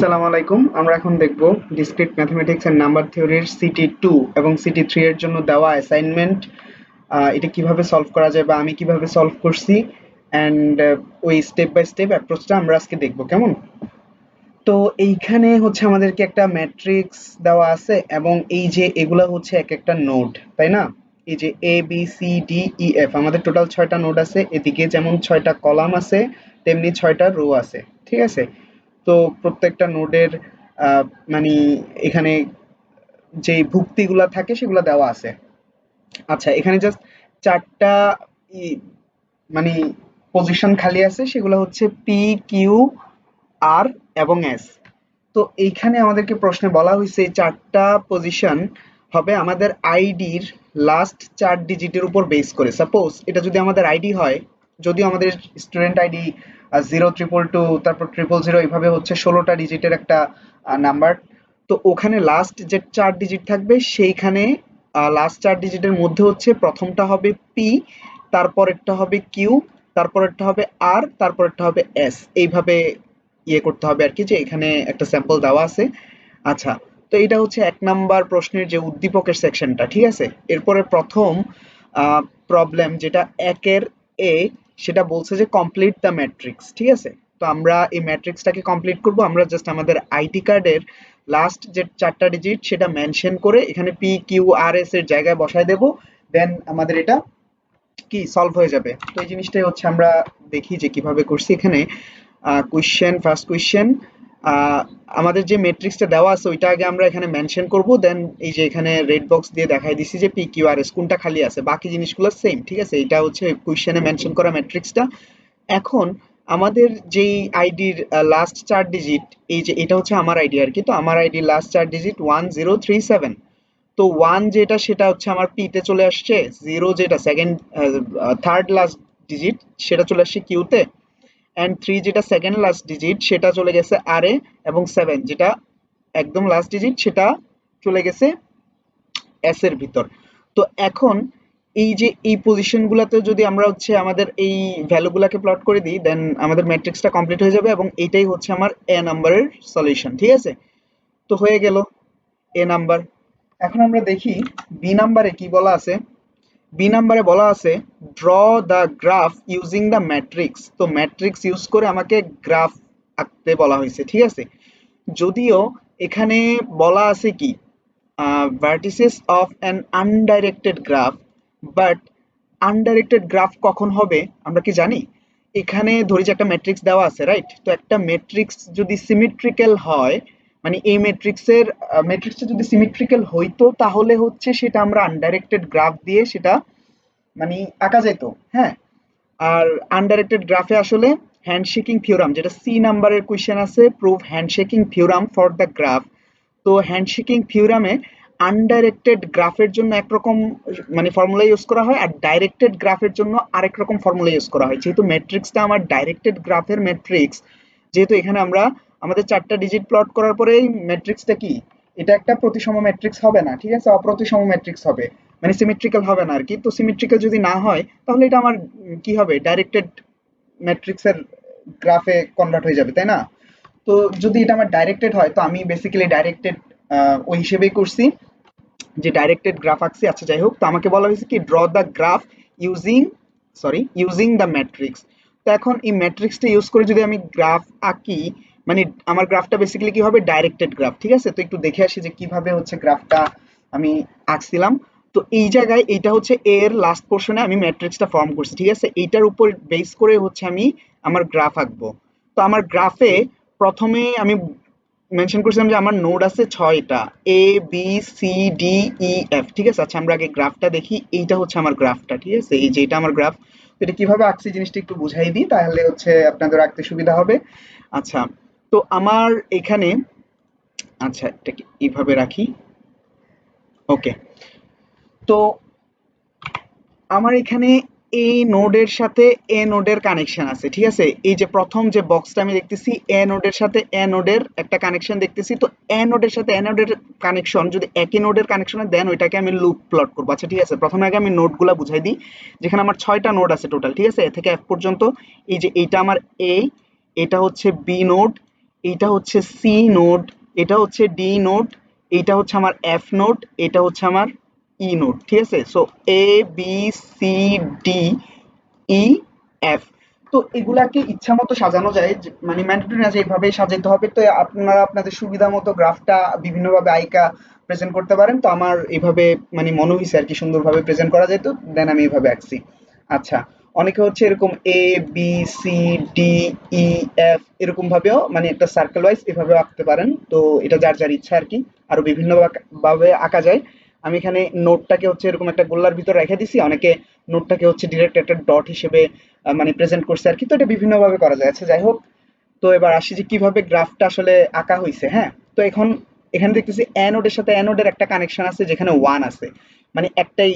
আসসালামু আলাইকুম। আমরা এখন দেখব ডিসক্রিট ম্যাথমেটিক্স এন্ড নাম্বার থিওরির সিটি 2 এবং সিটি 3 এর জন্য দেওয়া অ্যাসাইনমেন্ট এটা কিভাবে সলভ করা যায় বা আমি কিভাবে সলভ করছি এন্ড ওই স্টেপ বাই স্টেপ অ্যাপ্রোচটা আমরা আজকে দেখব। কেমন? তো এইখানে হচ্ছে আমাদেরকে একটা ম্যাট্রিক্স দেওয়া আছে এবং এই যে এগুলা হচ্ছে এক একটা নোড, তাই না? এই যে A B C D E F আমাদের টোটাল 6টা নোড আছে। এদিকে যেমন 6টা কলাম আছে তেমনি 6টা রো আছে। ঠিক আছে? তো প্রত্যেকটা নোডের আহ, মানে এখানে যে ভুক্তিগুলা থাকে সেগুলা দেওয়া আছে। আচ্ছা, এখানে জাস্ট 4টা ই- মানে পজিশন খালি আছে, সেগুলো হচ্ছে পি কিউ আর এবং এস। তো এইখানে আমাদেরকে প্রশ্নে বলা হয়েছে এই 4টা পজিশন হবে আমাদের আইডির লাস্ট 4 ডিজিটের উপর বেস করে। সাপোজ এটা যদি আমাদের আইডি হয়, যদিও আমাদের স্টুডেন্ট আইডি 0 2 2 2 তারপর 0 0 0 এইভাবে হচ্ছে 16টা ডিজিটের একটা নাম্বার। তো ওখানে লাস্ট যে 4 ডিজিট থাকবে সেইখানে লাস্ট 4 ডিজিটের মধ্যে হচ্ছে প্রথমটা হবে পি, তারপরেরটা হবে কিউ, তারপরেরটা হবে আর, তারপরেরটা হবে এস। এইভাবে ইয়ে করতে হবে আর কি, যে এখানে একটা স্যাম্পল দেওয়া আছে। আচ্ছা, তো এটা হচ্ছে 1 নাম্বার প্রশ্নের যে উদ্দীপকের সেকশনটা। ঠিক আছে? এরপরে প্রথম প্রবলেম যেটা 1-এর এ, সেটা বলছে যে কমপ্লিট দ্য ম্যাট্রিক্স। ঠিক আছে? তো আমরা এই ম্যাট্রিক্সটাকে কমপ্লিট করব। আমরা জাস্ট আমাদের আইডি কার্ডের লাস্ট যে 4টা ডিজিট সেটা মেনশন করে এখানে পি কিউ আর এস এর জায়গায় বসায় দেব। দেন আমাদের এটা কি সলভ হয়ে যাবে। তো এই জিনিসটাই হচ্ছে আমরা দেখি যে কিভাবে করছি। এখানে কোয়েশ্চেন, ফার্স্ট কোয়েশ্চেন, আমাদের যে ম্যাট্রিক্সটা দেওয়া আছে ওইটা আগে আমরা এখানে মেনশন করব। দেন এই যে এখানে রেড বক্স দিয়ে দেখাই দিছি যে পি কিউ আর এস কোনটা খালি আছে, বাকি জিনিসগুলো সেম। ঠিক আছে? এটা হচ্ছে কোয়েশ্চেনে মেনশন করা ম্যাট্রিক্সটা। এখন আমাদের যেই আইডির লাস্ট 4 ডিজিট, এই যে এটা হচ্ছে আমার আইডি আর কি। তো আমার আইডির লাস্ট 4 ডিজিট 1037। তো 1 যেটা সেটা হচ্ছে আমার পি তে চলে আসছে, 0 যেটা সেকেন্ড থার্ড লাস্ট ডিজিট সেটা চলে আসছে কিউ তে, এন্ড 3 যেটা সেকেন্ড লাস্ট ডিজিট সেটা চলে গেছে আর এ, এবং 7 যেটা একদম লাস্ট ডিজিট সেটা চলে গেছে এস এর ভিতর। তো এখন এই যে এই পজিশন গুলাতে যদি আমরা হচ্ছে আমাদের এই ভ্যালু গুলাকে প্লট করে দিই, দেন আমাদের ম্যাট্রিক্সটা কমপ্লিট হয়ে যাবে এবং এটাই হচ্ছে আমার এ নাম্বারের সলিউশন। ঠিক আছে? তো হয়ে গেল এ নাম্বার। এখন আমরা দেখি বি নাম্বারে কি বলা আছে। বি নাম্বারে বলা আছে draw the graph using the matrix. তো ম্যাট্রিক্স ইউজ করে আমাকে গ্রাফ আঁকতে বলা হয়েছে। ঠিক আছে? যদিও এখানে বলা আছে কি vertices of an undirected graph, but undirected graph কখন হবে আমরা কি জানি? এখানে ধরি যে একটা ম্যাট্রিক্স দেওয়া আছে, রাইট? তো একটা ম্যাট্রিক্স যদি সিমেট্রিক্যাল হয়, মানে এই ম্যাট্রিক্সটা যদি সিমেট্রিক্যাল হইতো তাহলে হচ্ছে সেটা আমরা আনডাইরেক্টেড গ্রাফ দিয়ে সেটা মানে আঁকা যেত। হ্যাঁ? আর আনডাইরেক্টেড গ্রাফে আসলে হ্যান্ডশেকিং থিওরাম, যেটা সি নাম্বারের কোয়েশ্চেন আছে, prove handshaking theorem for the graph. তো হ্যান্ডশেকিং থিওরামে আনডাইরেক্টেড গ্রাফের জন্য একরকম মানে ফর্মুলা ইউজ করা হয়, আর ডাইরেক্টেড গ্রাফের জন্য আরেক রকম ফর্মুলা ইউজ করা হয়। যেহেতু ম্যাট্রিক্সটা আমার ডাইরেক্টেড গ্রাফের ম্যাট্রিক্স, যেহেতু এখানে আমরা আমাদের 4টা ডিজিট প্লট করার পরেই ম্যাট্রিক্সটা কি, এটা একটা প্রতিসম ম্যাট্রিক্স হবে না। ঠিক আছে? অপ্রতিসম ম্যাট্রিক্স হবে, মানে সিমেট্রিক্যাল হবে না আর কি। তো সিমেট্রিক্যাল যদি না হয় তাহলে এটা আমার কি হবে, ডাইরেক্টেড ম্যাট্রিক্সের গ্রাফে কনভার্ট হয়ে যাবে, তাই না? তো যদি এটা আমার ডাইরেক্টেড হয় তো আমি বেসিক্যালি ডাইরেক্টেড ওই হিসেবেই করছি যে ডাইরেক্টেড গ্রাফ আঁকছি। আচ্ছা, যাই হোক, তো আমাকে বলা হয়েছে কি draw the graph using using the matrix. তো এখন এই ম্যাট্রিক্সটা ইউজ করে যদি আমি গ্রাফ আঁকি, মানে আমার গ্রাফটা বেসিক্যালি কি হবে, ডাইরেক্টেড গ্রাফ। ঠিক আছে? তো একটু দেখে আসি যে কিভাবে হচ্ছে গ্রাফটা আমি আঁকছিলাম। তো এই জায়গায় এইটা হচ্ছে এর লাস্ট পোর্শনে আমি ম্যাট্রিক্সটা ফর্ম করছি। ঠিক আছে? এইটার উপর বেস করে হচ্ছে আমি আমার গ্রাফ আঁকবো। তো আমার গ্রাফে প্রথমে আমি মেনশন করছিলাম যে আমার নোড আছে 6টা, A B C D E F. ঠিক আছে? আচ্ছা, আমরা আগে গ্রাফটা দেখি। এইটা হচ্ছে আমার গ্রাফটা। ঠিক আছে? এই যে এটা আমার গ্রাফ। তো এটা কিভাবে আঁকছি জিনিসটা একটু বুঝাই দিই, তাহলে হচ্ছে আপনাদের আঁকতে সুবিধা হবে। আচ্ছা, তো আমার এখানে, আচ্ছা এটাকে এইভাবে রাখি। ওকে। তো আমার এখানে এই নোডের সাথে এ নোডের কানেকশন আছে। ঠিক আছে? এই যে প্রথম যে বক্সটা আমি দেখতেছি, এ নোডের সাথে এ নোডের একটা কানেকশন দেখতেছি। তো এ নোডের সাথে এ নোডের কানেকশন যদি একই নোডের কানেকশন হয় দেন ওইটাকে আমি লুপ প্লট করবো। আচ্ছা, ঠিক আছে, প্রথমে আগে আমি নোডগুলা বুঝাই দিই। যেখানে আমার 6টা নোড আছে টোটাল। ঠিক আছে? এ থেকে এফ পর্যন্ত। এই যে এইটা আমার এ, এটা হচ্ছে বি নোড, এইটা হচ্ছে সি নোড, এটা হচ্ছে ডি নোড, এইটা হচ্ছে আমার এফ নোড, এটা হচ্ছে আমার ই নোড। ঠিক আছে, so A B C D E F. তো এগুলাকে ইচ্ছা মতো সাজানো যায়, মানে ম্যান্ডেটরি না যে এইভাবেই সাজাতে হবে। তো আপনারা আপনাদের সুবিধা মতো গ্রাফটা বিভিন্নভাবে আইকা প্রেজেন্ট করতে পারেন। তো আমার এইভাবে মানে মনে হয়েছে আর কি সুন্দরভাবে প্রেজেন্ট করা যেত, দেন আমি এইভাবে আঁকছি। আচ্ছা, অনেকে হচ্ছে এরকম A B C D E F এরকম ভাবেও মানে একটা সার্কেল ওয়াইজ এভাবেও আঁকতে পারেন। তো এটা যার যার ইচ্ছা আর কি, আরো বিভিন্ন ভাবে আঁকা যায়। আমি এখানে নোটটাকে হচ্ছে এরকম একটা গোল্লার ভিতর রেখে দিছি, অনেকে নোটটাকে হচ্ছে ডিরেক্ট একটা ডট হিসেবে মানে প্রেজেন্ট করছে আর কি। তো এটা বিভিন্ন ভাবে করা যায়। আচ্ছা যাই হোক, তো এবার আসি যে কিভাবে গ্রাফটা আসলে আঁকা হয়েছে। হ্যাঁ, তো এখন এখানে দেখতেছি অ্যানোডের সাথে অ্যানোডের একটা কানেকশন আছে যেখানে ওয়ান আছে, মানে একটাই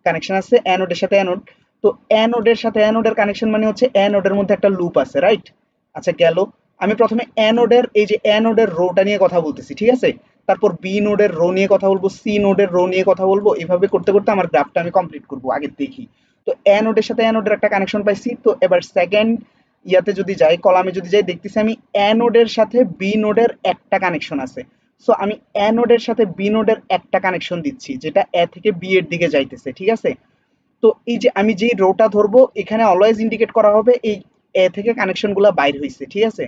কানেকশন আছে অ্যানোডের সাথে অ্যানোড। তো অ্যানোডের সাথে অ্যানোডের কানেকশন মানে হচ্ছে অ্যানোডের মধ্যে একটা লুপ আছে, রাইট? আচ্ছা গেল, আমি প্রথমে অ্যানোডের এই যে অ্যানোডের রোটা নিয়ে কথা বলতেছি, ঠিক আছে? তারপর বি নোডের রো নিয়ে কথা বলবো, সি নোডের রো নিয়ে কথা বলবো, এভাবে করতে করতে আমার গ্রাফটা আমি কমপ্লিট করবো। আগে দেখি, তো অ্যানোডের সাথে অ্যানোডের একটা কানেকশন পাইছি। তো এবার সেকেন্ড ইয়াতে যদি যাই, কলামে যদি যাই, দেখতেছি আমি অ্যানোডের সাথে বি নোডের একটা কানেকশন আছে। সো আমি অ্যানোডের সাথে বি নোডের একটা কানেকশন দিচ্ছি যেটা এ থেকে বি এর দিকে যাইতেছে, ঠিক আছে? তো এই যে আমি যে রোটা ধরবো এখানে অলওয়েজ ইন্ডিকেট করা হবে এই এ থেকে কানেকশন গুলা বাইর হয়েছে, ঠিক আছে?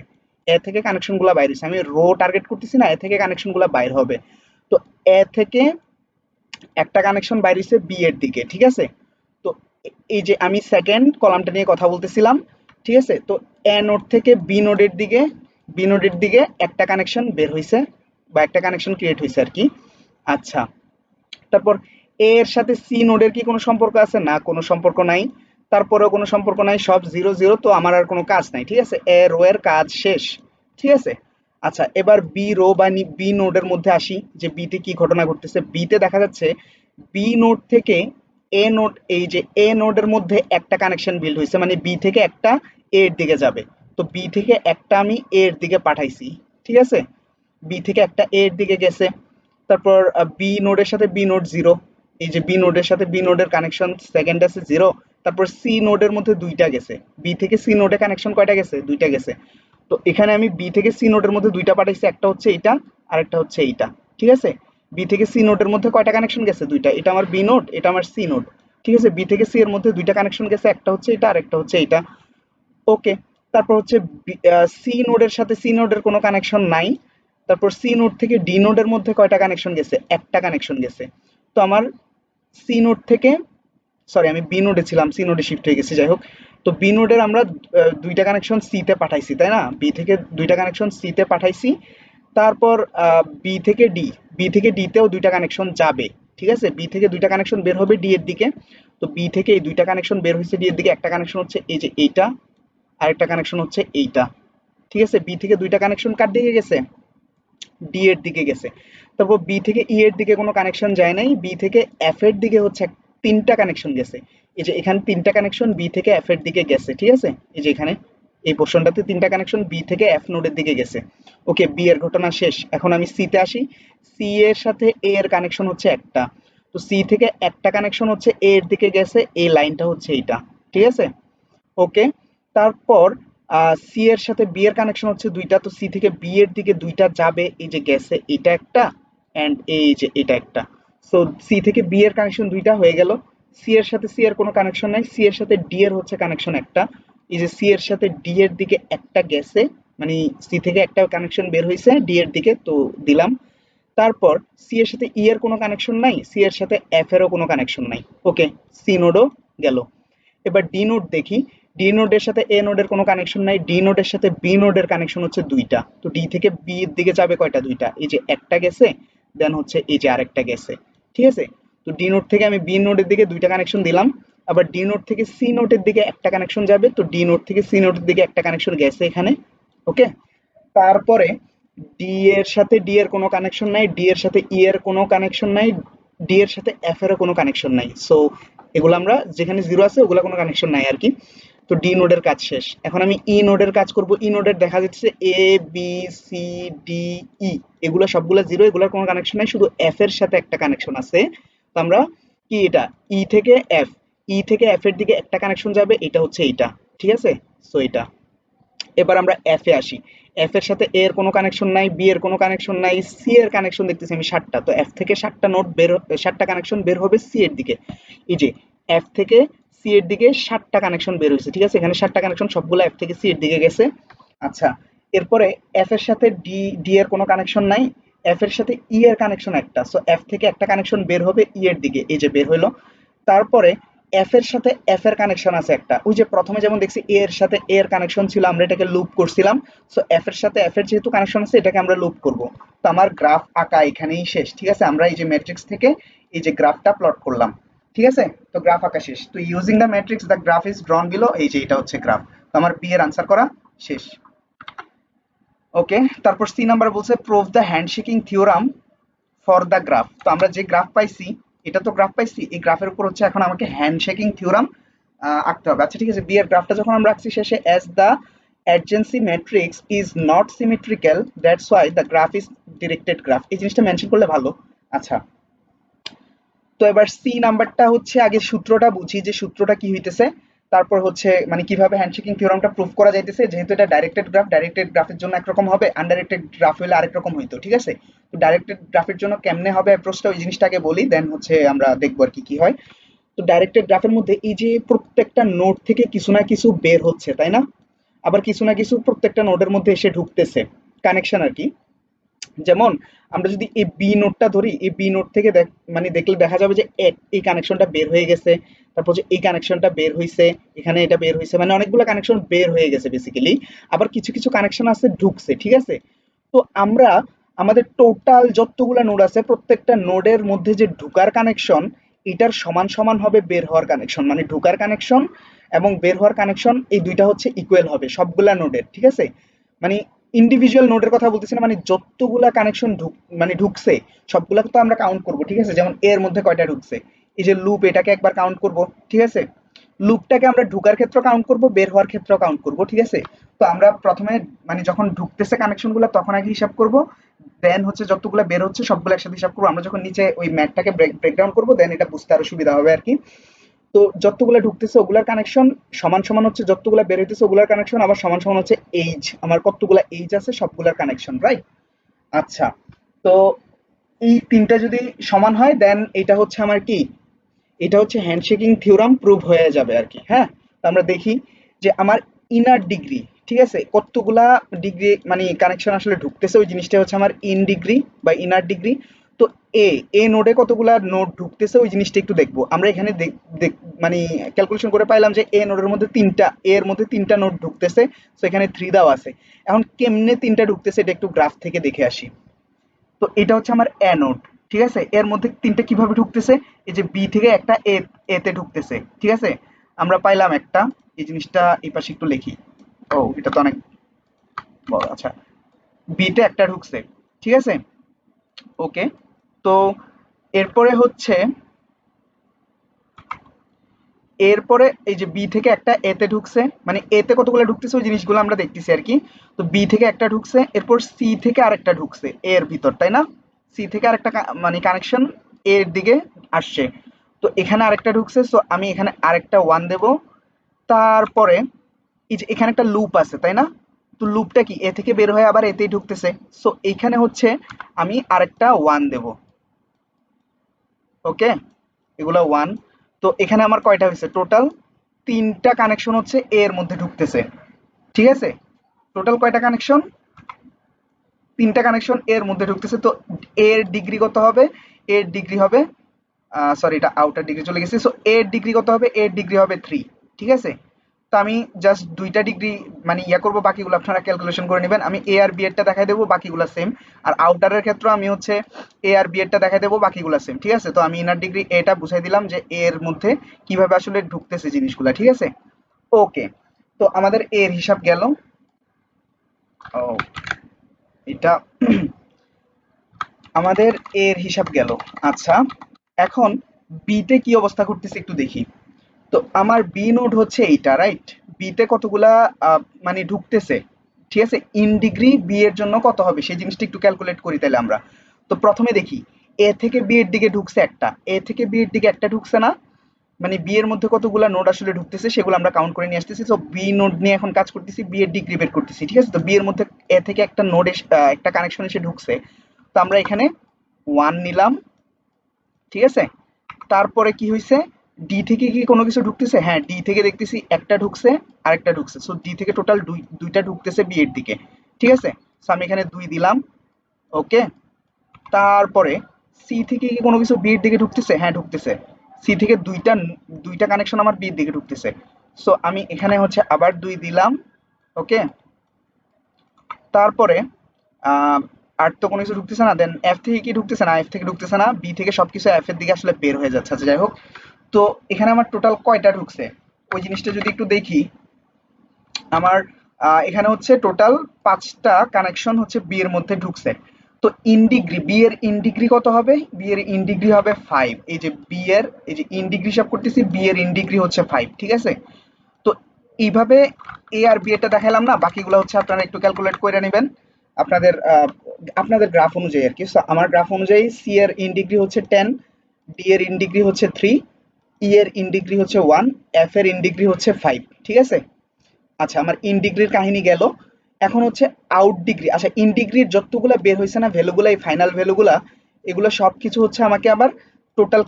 এ থেকে কানেকশন গুলা বাইর হয়েছে, আমি রো টার্গেট করতেছি না, এ থেকে কানেকশন গুলা বাইর হবে। তো এ থেকে একটা কানেকশন বাইর হয়েছে বি এর দিকে, ঠিক আছে? তো এই যে আমি সেকেন্ড কলামটা নিয়ে কথা বলতেছিলাম, ঠিক আছে? তো এ নোড থেকে বি নোডের দিকে একটা কানেকশন বের হয়েছে বা একটা কানেকশন ক্রিয়েট হয়েছে আর কি। আচ্ছা, তারপর এ এর সাথে সি নোডের কি কোনো সম্পর্ক আছে? না, কোনো সম্পর্ক নাই। তারপরেও কোনো সম্পর্ক নাই, সব জিরো জিরো, তো আমার আর কোনো কাজ নাই, ঠিক আছে? এ রো এর কাজ শেষ, ঠিক আছে? আচ্ছা, এবার বি রো বা বি নোডের মধ্যে আসি যে বি তে কি ঘটনা ঘটতেছে। বি তে দেখা যাচ্ছে বি নোড থেকে এ নোড, এই যে এ নোডের মধ্যে একটা কানেকশন বিল্ড হয়েছে, মানে বি থেকে একটা এ এর দিকে যাবে। তো বি থেকে একটা আমি এ এর দিকে পাঠাইছি, ঠিক আছে? বি থেকে একটা এ এর দিকে গেছে। তারপর বি নোডের সাথে বি নোড জিরো, এই যে বি নোডের সাথে বি নোডের কানেকশন সেকেন্ড আছে জিরো। তারপর সি নোডের মধ্যে দুইটা গেছে, বি থেকে সি নোডে কানেকশন কয়টা গেছে? দুইটা গেছে। তো এখানে আমি বি থেকে সি নোডের মধ্যে দুইটা পাঠাইছি, একটা হচ্ছে এইটা আর একটা হচ্ছে এইটা, ঠিক আছে? বি থেকে সি নোডের মধ্যে কয়টা কানেকশন গেছে? দুইটা, এটা আমার বি নোড, এটা আমার সি নোড, ঠিক আছে? বি থেকে সি এর মধ্যে দুইটা কানেকশন গেছে, একটা হচ্ছে এটা আর একটা হচ্ছে এইটা। ওকে, তারপর হচ্ছে সি নোডের সাথে সি নোডের কোনো কানেকশন নাই। তারপর সি নোড থেকে ডি নোডের মধ্যে কয়টা কানেকশন গেছে? একটা কানেকশন গেছে। তো আমার সি নোড থেকে, সরি আমি বি নোডে ছিলাম, সি নোডে শিফট হয়ে গেছি, যাই হোক। তো বি নোডের আমরা দুইটা কানেকশন সি তে পাঠাইছি, তাই না? বি থেকে দুইটা কানেকশন সি তে পাঠাইছি। তারপর বি থেকে ডি, বি থেকে ডি তেও দুইটা কানেকশন যাবে, ঠিক আছে? বি থেকে দুইটা কানেকশন বের হবে ডি এর দিকে। তো বি থেকে এই দুইটা কানেকশন বের হয়েছে ডি এর দিকে, একটা কানেকশন হচ্ছে এই যে এইটা, আরেকটা কানেকশন হচ্ছে এইটা, ঠিক আছে? বি থেকে দুইটা কানেকশন কার দিকে গেছে? ডি এর দিকে গেছে। তারপর বি থেকে ই এর দিকে কোনো কানেকশন যায় নাই, বি থেকে এফ এর দিকে হচ্ছে তিনটা কানেকশন গেছে। এই যে এখানে তিনটা কানেকশন বি থেকে এফ এর দিকে গেছে, ঠিক আছে? এই যে এখানে এই পোর্শনটাতে তিনটা কানেকশন বি থেকে এফ নোডের দিকে গেছে। ওকে, বি এর ঘটনা শেষ। এখন আমি সি তে আসি। সি এর সাথে এ এর কানেকশন হচ্ছে একটা। তো সি থেকে একটা কানেকশন হচ্ছে এ এর দিকে গেছে, এই লাইনটা হচ্ছে এইটা, ঠিক আছে? ওকে, তারপর সি এর সাথে বি এর কানেকশন হচ্ছে দুইটা। তো সি থেকে বি এর দিকে দুইটা যাবে, এই যে গেছে এটা একটা এন্ড এই যে এটা একটা। সো সি থেকে বি এর কানেকশন দুইটা হয়ে গেল। সি এর সাথে সি এর কোনো কানেকশন নাই, সি এর সাথে ডি এর হচ্ছে কানেকশন একটা। এই যে সি এর সাথে ডি এর দিকে একটা গেছে, মানে সি থেকে একটা কানেকশন বের হয়েছে ডি এর দিকে, তো দিলাম। তারপর সি এর সাথে ই এর কোনো কানেকশন নাই, সি এর সাথে এফ এরও কোনো কানেকশন নাই। ওকে, সি নোডও গেল। এবার ডি নোড দেখি। ডি নোডের সাথে এ নোডের কোনো কানেকশন নাই, ডি নোডের সাথে বি নোডের কানেকশন হচ্ছে দুইটা। তো ডি থেকে বি এর দিকে যাবে কয়টা? দুইটা, এই যে একটা গেছে, দেন হচ্ছে এই যে আরেকটা গেছে, ঠিক আছে? তো ডি নোড থেকে আমি বি নোডের দিকে দুইটা কানেকশন দিলাম। আবার ডি নোড থেকে সি নোডের দিকে একটা কানেকশন যাবে, তো ডি নোড থেকে সি নোডের দিকে একটা কানেকশন গেছে এখানে। ওকে, তারপরে ডি এর সাথে ডি এর কোনো কানেকশন নাই, ডি এর সাথে ই এর কোনো কানেকশন নাই, ডি এর সাথে এফ এরও কোনো কানেকশন নাই। সো এগুলো আমরা যেখানে জিরো আছে ওগুলো কোনো কানেকশন নাই আর কি। তো ডি নোডের কাজ শেষ। এখন আমি ই নোডের কাজ করব। ই নোডের দেখা যাচ্ছে এ বি সি ডি ই, এগুলো সবগুলো জিরো, এগুলোর কোনো কানেকশন নাই, শুধু এফ এর সাথে একটা কানেকশন আছে। তো আমরা কি এটা ই থেকে এফ, ই থেকে এফ এর দিকে একটা কানেকশন যাবে, এটা হচ্ছে এইটা, ঠিক আছে? সো এটা। এবার আমরা এফ এ আসি। এফ এর সাথে এ এর কোনো কানেকশন নাই, বি এর কোনো কানেকশন নাই, সি এর কানেকশন দেখতেছি আমি 7টা। তো এফ থেকে 7টা নোড বের 7টা কানেকশন বের হবে সি এর দিকে। এই যে এফ থেকে সি এর দিকে 7টা কানেকশন বের হয়েছে, ঠিক আছে? এখানে 7টা কানেকশন সবগুলো এফ থেকে সি এর দিকে গেছে। আচ্ছা, এরপরে এফ এর সাথে ডি এর কোনো কানেকশন নাই, এফ এর সাথে ই এর কানেকশন একটা, সো এফ থেকে একটা কানেকশন বের হবে ই এর দিকে, এই যে বের হলো। তারপরে এফ এর সাথে এফ এর কানেকশন আছে একটা, ওই যে প্রথমে যেমন দেখছি এ এর সাথে এ এর কানেকশন ছিল, আমরা এটাকে লুপ করছিলাম। সো এফ এর সাথে এফ এর যেহেতু কানেকশন আছে, এটাকে আমরা লুপ করব। তো আমার গ্রাফ আঁকা এখানেই শেষ, ঠিক আছে? আমরা এই যে ম্যাট্রিক্স থেকে এই যে গ্রাফটা প্লট করলাম, ঠিক আছে? তো গ্রাফ আঁকা শেষ। তো using the matrix the graph is drawn below, এই যে এটা হচ্ছে গ্রাফ। তো আমার বি এর আনসার করা শেষ। ওকে, তারপর সি নাম্বার বলছে prove the handshaking theorem for the graph. তো আমরা যে গ্রাফ পাইছি, এটা তো গ্রাফ পাইছি, এই গ্রাফের উপর হচ্ছে এখন আমাকে হ্যান্ডশেকিং থিওরাম আঁকতে হবে। আচ্ছা ঠিক আছে, বি এর গ্রাফটা যখন আমরা রাখছি শেষে, as the adjacency matrix is not symmetrical, that's why the graph is directed graph, এই জিনিসটা মেনশন করলে ভালো। আচ্ছা, তো এবার সি নাম্বারটা হচ্ছে আগে সূত্রটা বুঝি, যে সূত্রটা কি হইতেছে, তারপর হচ্ছে মানে কিভাবে হ্যান্ডশেকিং থিওরামটা প্রুফ করা যাইতেছে। যেহেতু এটা ডাইরেক্টেড গ্রাফ, ডাইরেক্টেড গ্রাফের জন্য একরকম হবে, আনডাইরেক্টেড গ্রাফ হলে আরেক রকম হইতো, ঠিক আছে? তো ডাইরেক্টেড গ্রাফের জন্য কেমনে হবে অ্যাপ্রোচটা, ওই জিনিসটা আগে বলি, দেন হচ্ছে আমরা দেখবো আর কি কি হয়। তো ডাইরেক্টেড গ্রাফের মধ্যে এই যে প্রত্যেকটা নোড থেকে কিছু না কিছু বের হচ্ছে, তাই না? আবার কিছু না কিছু প্রত্যেকটা নোডের মধ্যে এসে ঢুকতেছে, কানেকশন আর কি। যেমন আমরা যদি এই বি নোডটা ধরি, এই বি নোড থেকে মানে দেখলে দেখা যাবে যে এই কানেকশনটা বের হয়ে গেছে, তারপর যে এই কানেকশনটা বের হইছে, এখানে এটা বের হইছে, মানে অনেকগুলো কানেকশন বের হয়ে গেছে বেসিক্যালি। আবার কিছু কিছু কানেকশন আছে ঢুকছে, ঠিক আছে? তো আমরা আমাদের টোটাল যতগুলা নোড আছে, প্রত্যেকটা নোডের মধ্যে যে ঢুকার কানেকশন, এটার সমান সমান হবে বের হওয়ার কানেকশন। মানে ঢুকার কানেকশন এবং বের হওয়ার কানেকশন, এই দুইটা হচ্ছে ইকুয়াল হবে সবগুলা নোডের, ঠিক আছে? মানে ইন্ডিভিজুয়াল নোডের কথা বলতেছি না, মানে যতগুলা কানেকশন মানে ঢুকছে সবগুলাকে তো আমরা কাউন্ট করব, ঠিক আছে? যেমন এর মধ্যে কয়টা ঢুকছে, এই যে লুপ, এটাকে একবার কাউন্ট করব, ঠিক আছে? লুপটাকে আমরা ঢুকার ক্ষেত্রে কাউন্ট করব, বের হওয়ার ক্ষেত্রেও কাউন্ট করব, ঠিক আছে? তো আমরা প্রথমে মানে যখন ঢুকতেছে কানেকশন গুলো তখন আগে হিসাব করব, দেন হচ্ছে যতগুলো বের হচ্ছে সবগুলো একসাথে হিসাব করবো। আমরা যখন নিচে ওই ম্যাথটাকে ব্রেকডাউন করবো, দেন এটা বুঝতে আরো সুবিধা হবে আর কি। তো যতগুলো ঢুকতেছে ওগুলার কানেকশন সমান সমান হচ্ছে যতগুলো বের হইতেছে ওগুলার কানেকশন, আবার সমান সমান হচ্ছে এইজ, আমার কতগুলা এইজ আছে সবগুলার কানেকশন, রাইট? আচ্ছা, তো এই তিনটা যদি সমান হয়, দেন এটা হচ্ছে আমার কি, এটা হচ্ছে হ্যান্ডশেকিং থিওরাম প্রুভ হয়ে যাবে আর কি। হ্যাঁ, তো আমরা দেখি যে আমার ইনার ডিগ্রি, ঠিক আছে, কতগুলা ডিগ্রি মানে কানেকশন আসলে ঢুকতেছে, ওই জিনিসটা হচ্ছে আমার ইন ডিগ্রি বা ইনার ডিগ্রি। তো এ এ নোডে কতগুলা নোড ঢুকতেছে ওই জিনিসটা একটু দেখবো আমরা এখানে। মানে ক্যালকুলেশন করে পাইলাম যে এ নোডের মধ্যে তিনটা, এর মধ্যে তিনটা নোড ঢুকতেছে, তো এখানে 3 দেওয়া আছে। এখন কেমনে তিনটা ঢুকতেছে এটা একটু গ্রাফ থেকে দেখে আসি। তো এটা হচ্ছে আমার অ্যানোড, ঠিক আছে? এর মধ্যে তিনটা কিভাবে ঢুকতেছে, এই যে বি থেকে একটা এতে ঢুকতেছে, ঠিক আছে? আমরা পাইলাম একটা, এই জিনিসটা এই পাশে একটু লিখি। ও এটা তো অনেক বড়। আচ্ছা, বি তে একটা ঢুকছে, ঠিক আছে? ওকে, তো এরপরে হচ্ছে, এরপরে এই যে বি থেকে একটা এতে ঢুকছে, মানে এতে কতগুলো ঢুকতেছে ওই জিনিসগুলো আমরা দেখতেছি আর কি। তো বি থেকে একটা ঢুকছে, এরপর সি থেকে আরেকটা ঢুকছে এর ভিতর, তাই না? সি থেকে আরেকটা মানে কানেকশন এর দিকে আসছে। তো এখানে আরেকটা ঢুকছে, সো আমি এখানে আরেকটা ওয়ান দেব। তারপরে এই যে এখানে একটা লুপ আছে, তাই না? তো লুপটা কি এ থেকে বের হয়ে আবার এতেই ঢুকতেছে, সো এইখানে হচ্ছে আমি আরেকটা ওয়ান দেব। ওকে, এগুলো ওয়ান। তো এখানে আমার কয়টা হয়েছে টোটাল, তিনটা কানেকশন হচ্ছে এর মধ্যে ঢুকতেছে, ঠিক আছে? টোটাল কয়টা কানেকশন, তিনটা কানেকশন এর মধ্যে ঢুকতেছে। তো এর ডিগ্রি কত হবে, এর ডিগ্রি হবে, সরি এটা আউটার ডিগ্রি চলে গেছে, সো এর ডিগ্রি কত হবে, এর ডিগ্রি হবে 3, ঠিক আছে? তো আমি জাস্ট দুইটা ডিগ্রি মানে ইয়া করবো, বাকিগুলো আপনারা ক্যালকুলেশন করে নেবেন। আমি এ আর বি এরটা দেখাই দেবো, বাকিগুলো সেম। আর আউটারের ক্ষেত্রে আমি হচ্ছে এ আর বি এরটা দেখাই দেবো, বাকিগুলো সেম, ঠিক আছে? তো আমি ইনার ডিগ্রি এটা বুঝাই দিলাম যে এর মধ্যে কিভাবে আসলে ঢুকতেছে জিনিসগুলা, ঠিক আছে? ওকে, তো আমাদের এর হিসাব গেল। ও এটা আমাদের এর হিসাব গেল। আচ্ছা, এখন বি তে কি অবস্থা ঘটতেছে একটু দেখি। তো আমার বি নোড হচ্ছে এইটা, রাইট? বি তে কতগুলা মানে ঢুকতেছে, ঠিক আছে? ইন ডিগ্রি বি এর জন্য কত হবে সেই জিনিসটা একটু ক্যালকুলেট করি তাহলে আমরা। তো প্রথমে দেখি এ থেকে বি এর দিকে ঢুকছে একটা, এ থেকে বি এর দিকে একটা ঢুকছে না? মানে বি এর মধ্যে কতগুলা নোড আসলে ঢুকতেছে সেগুলো আমরা কাউন্ট করে নিয়ে আসতেছি। সো বি নোড নিয়ে এখন কাজ করতেছি, বি এর ডিগ্রি বের করতেছি, ঠিক আছে? তো বি এর মধ্যে এ থেকে একটা নোড একটা কানেকশন এসে ঢুকছে, তো আমরা এখানে 1 নিলাম, ঠিক আছে? তারপরে কি হয়েছে, ডি থেকে কি কোনো কিছু ঢুকতেছে? হ্যাঁ, ডি থেকে দেখতেছি একটা ঢুকছে, আরেকটা ঢুকছে। সো ডি থেকে টোটাল দুইটা ঢুকতেছে বি এর দিকে, ঠিক আছে? সো আমি এখানে 2 দিলাম, ওকে। তারপরে সি থেকে কি কোনো কিছু বি এর দিকে ঢুকতেছে? হ্যাঁ, ঢুকতেছে। সি থেকে দুইটা কানেকশন আমার বি এর দিকে ঢুকতেছে। সো আমি এখানে হচ্ছে আবার 2 দিলাম, ওকে। তারপরে আহ, আর তো কোনো কিছু ঢুকতেছে না, দেন এফ থেকে কি ঢুকতেছে? না, এফ থেকে ঢুকতেছে না, বি থেকে সবকিছু এফ এর দিকে আসলে বের হয়ে যাচ্ছে। আচ্ছা, যাই হোক। তো এখানে আমার টোটাল কয়টা ঢুকছে ওই জিনিসটা যদি একটু দেখি, আমার এখানে হচ্ছে টোটাল 5টা কানেকশন হচ্ছে বি এর মধ্যে ঢুকছে। তো ইন ডিগ্রি, বি এর ইন ডিগ্রি কত হবে? বি এর ইন ডিগ্রি হবে 5। এই যে বি এর, এই যে ইন ডিগ্রি হিসাব করতেছি, বি এর ইন ডিগ্রি হচ্ছে 5, ঠিক আছে? তো এইভাবে এ আর বি এরটা দেখালাম না, বাকিগুলো হচ্ছে আপনারা একটু ক্যালকুলেট করে নেবেন আপনাদের আপনাদের গ্রাফ অনুযায়ী আর কি। So, আমার গ্রাফ অনুযায়ী সি এর ইন ডিগ্রি হচ্ছে 10, ডি এর ইন ডিগ্রি হচ্ছে 3, ই এর ইন ডিগ্রি হচ্ছে 1, এফ এর ইন ডিগ্রি হচ্ছে 5, ঠিক আছে? আচ্ছা, আমার ইন ডিগ্রির কাহিনী গেল। এখন হচ্ছে আউট ডিগ্রি। আচ্ছা, ইন ডিগ্রির যতগুলা বের হয়েছে না ভ্যালুগুলা, এই ফাইনাল ভ্যালুগুলা, এগুলো সবকিছু হচ্ছে আমাকে আবার টোটাল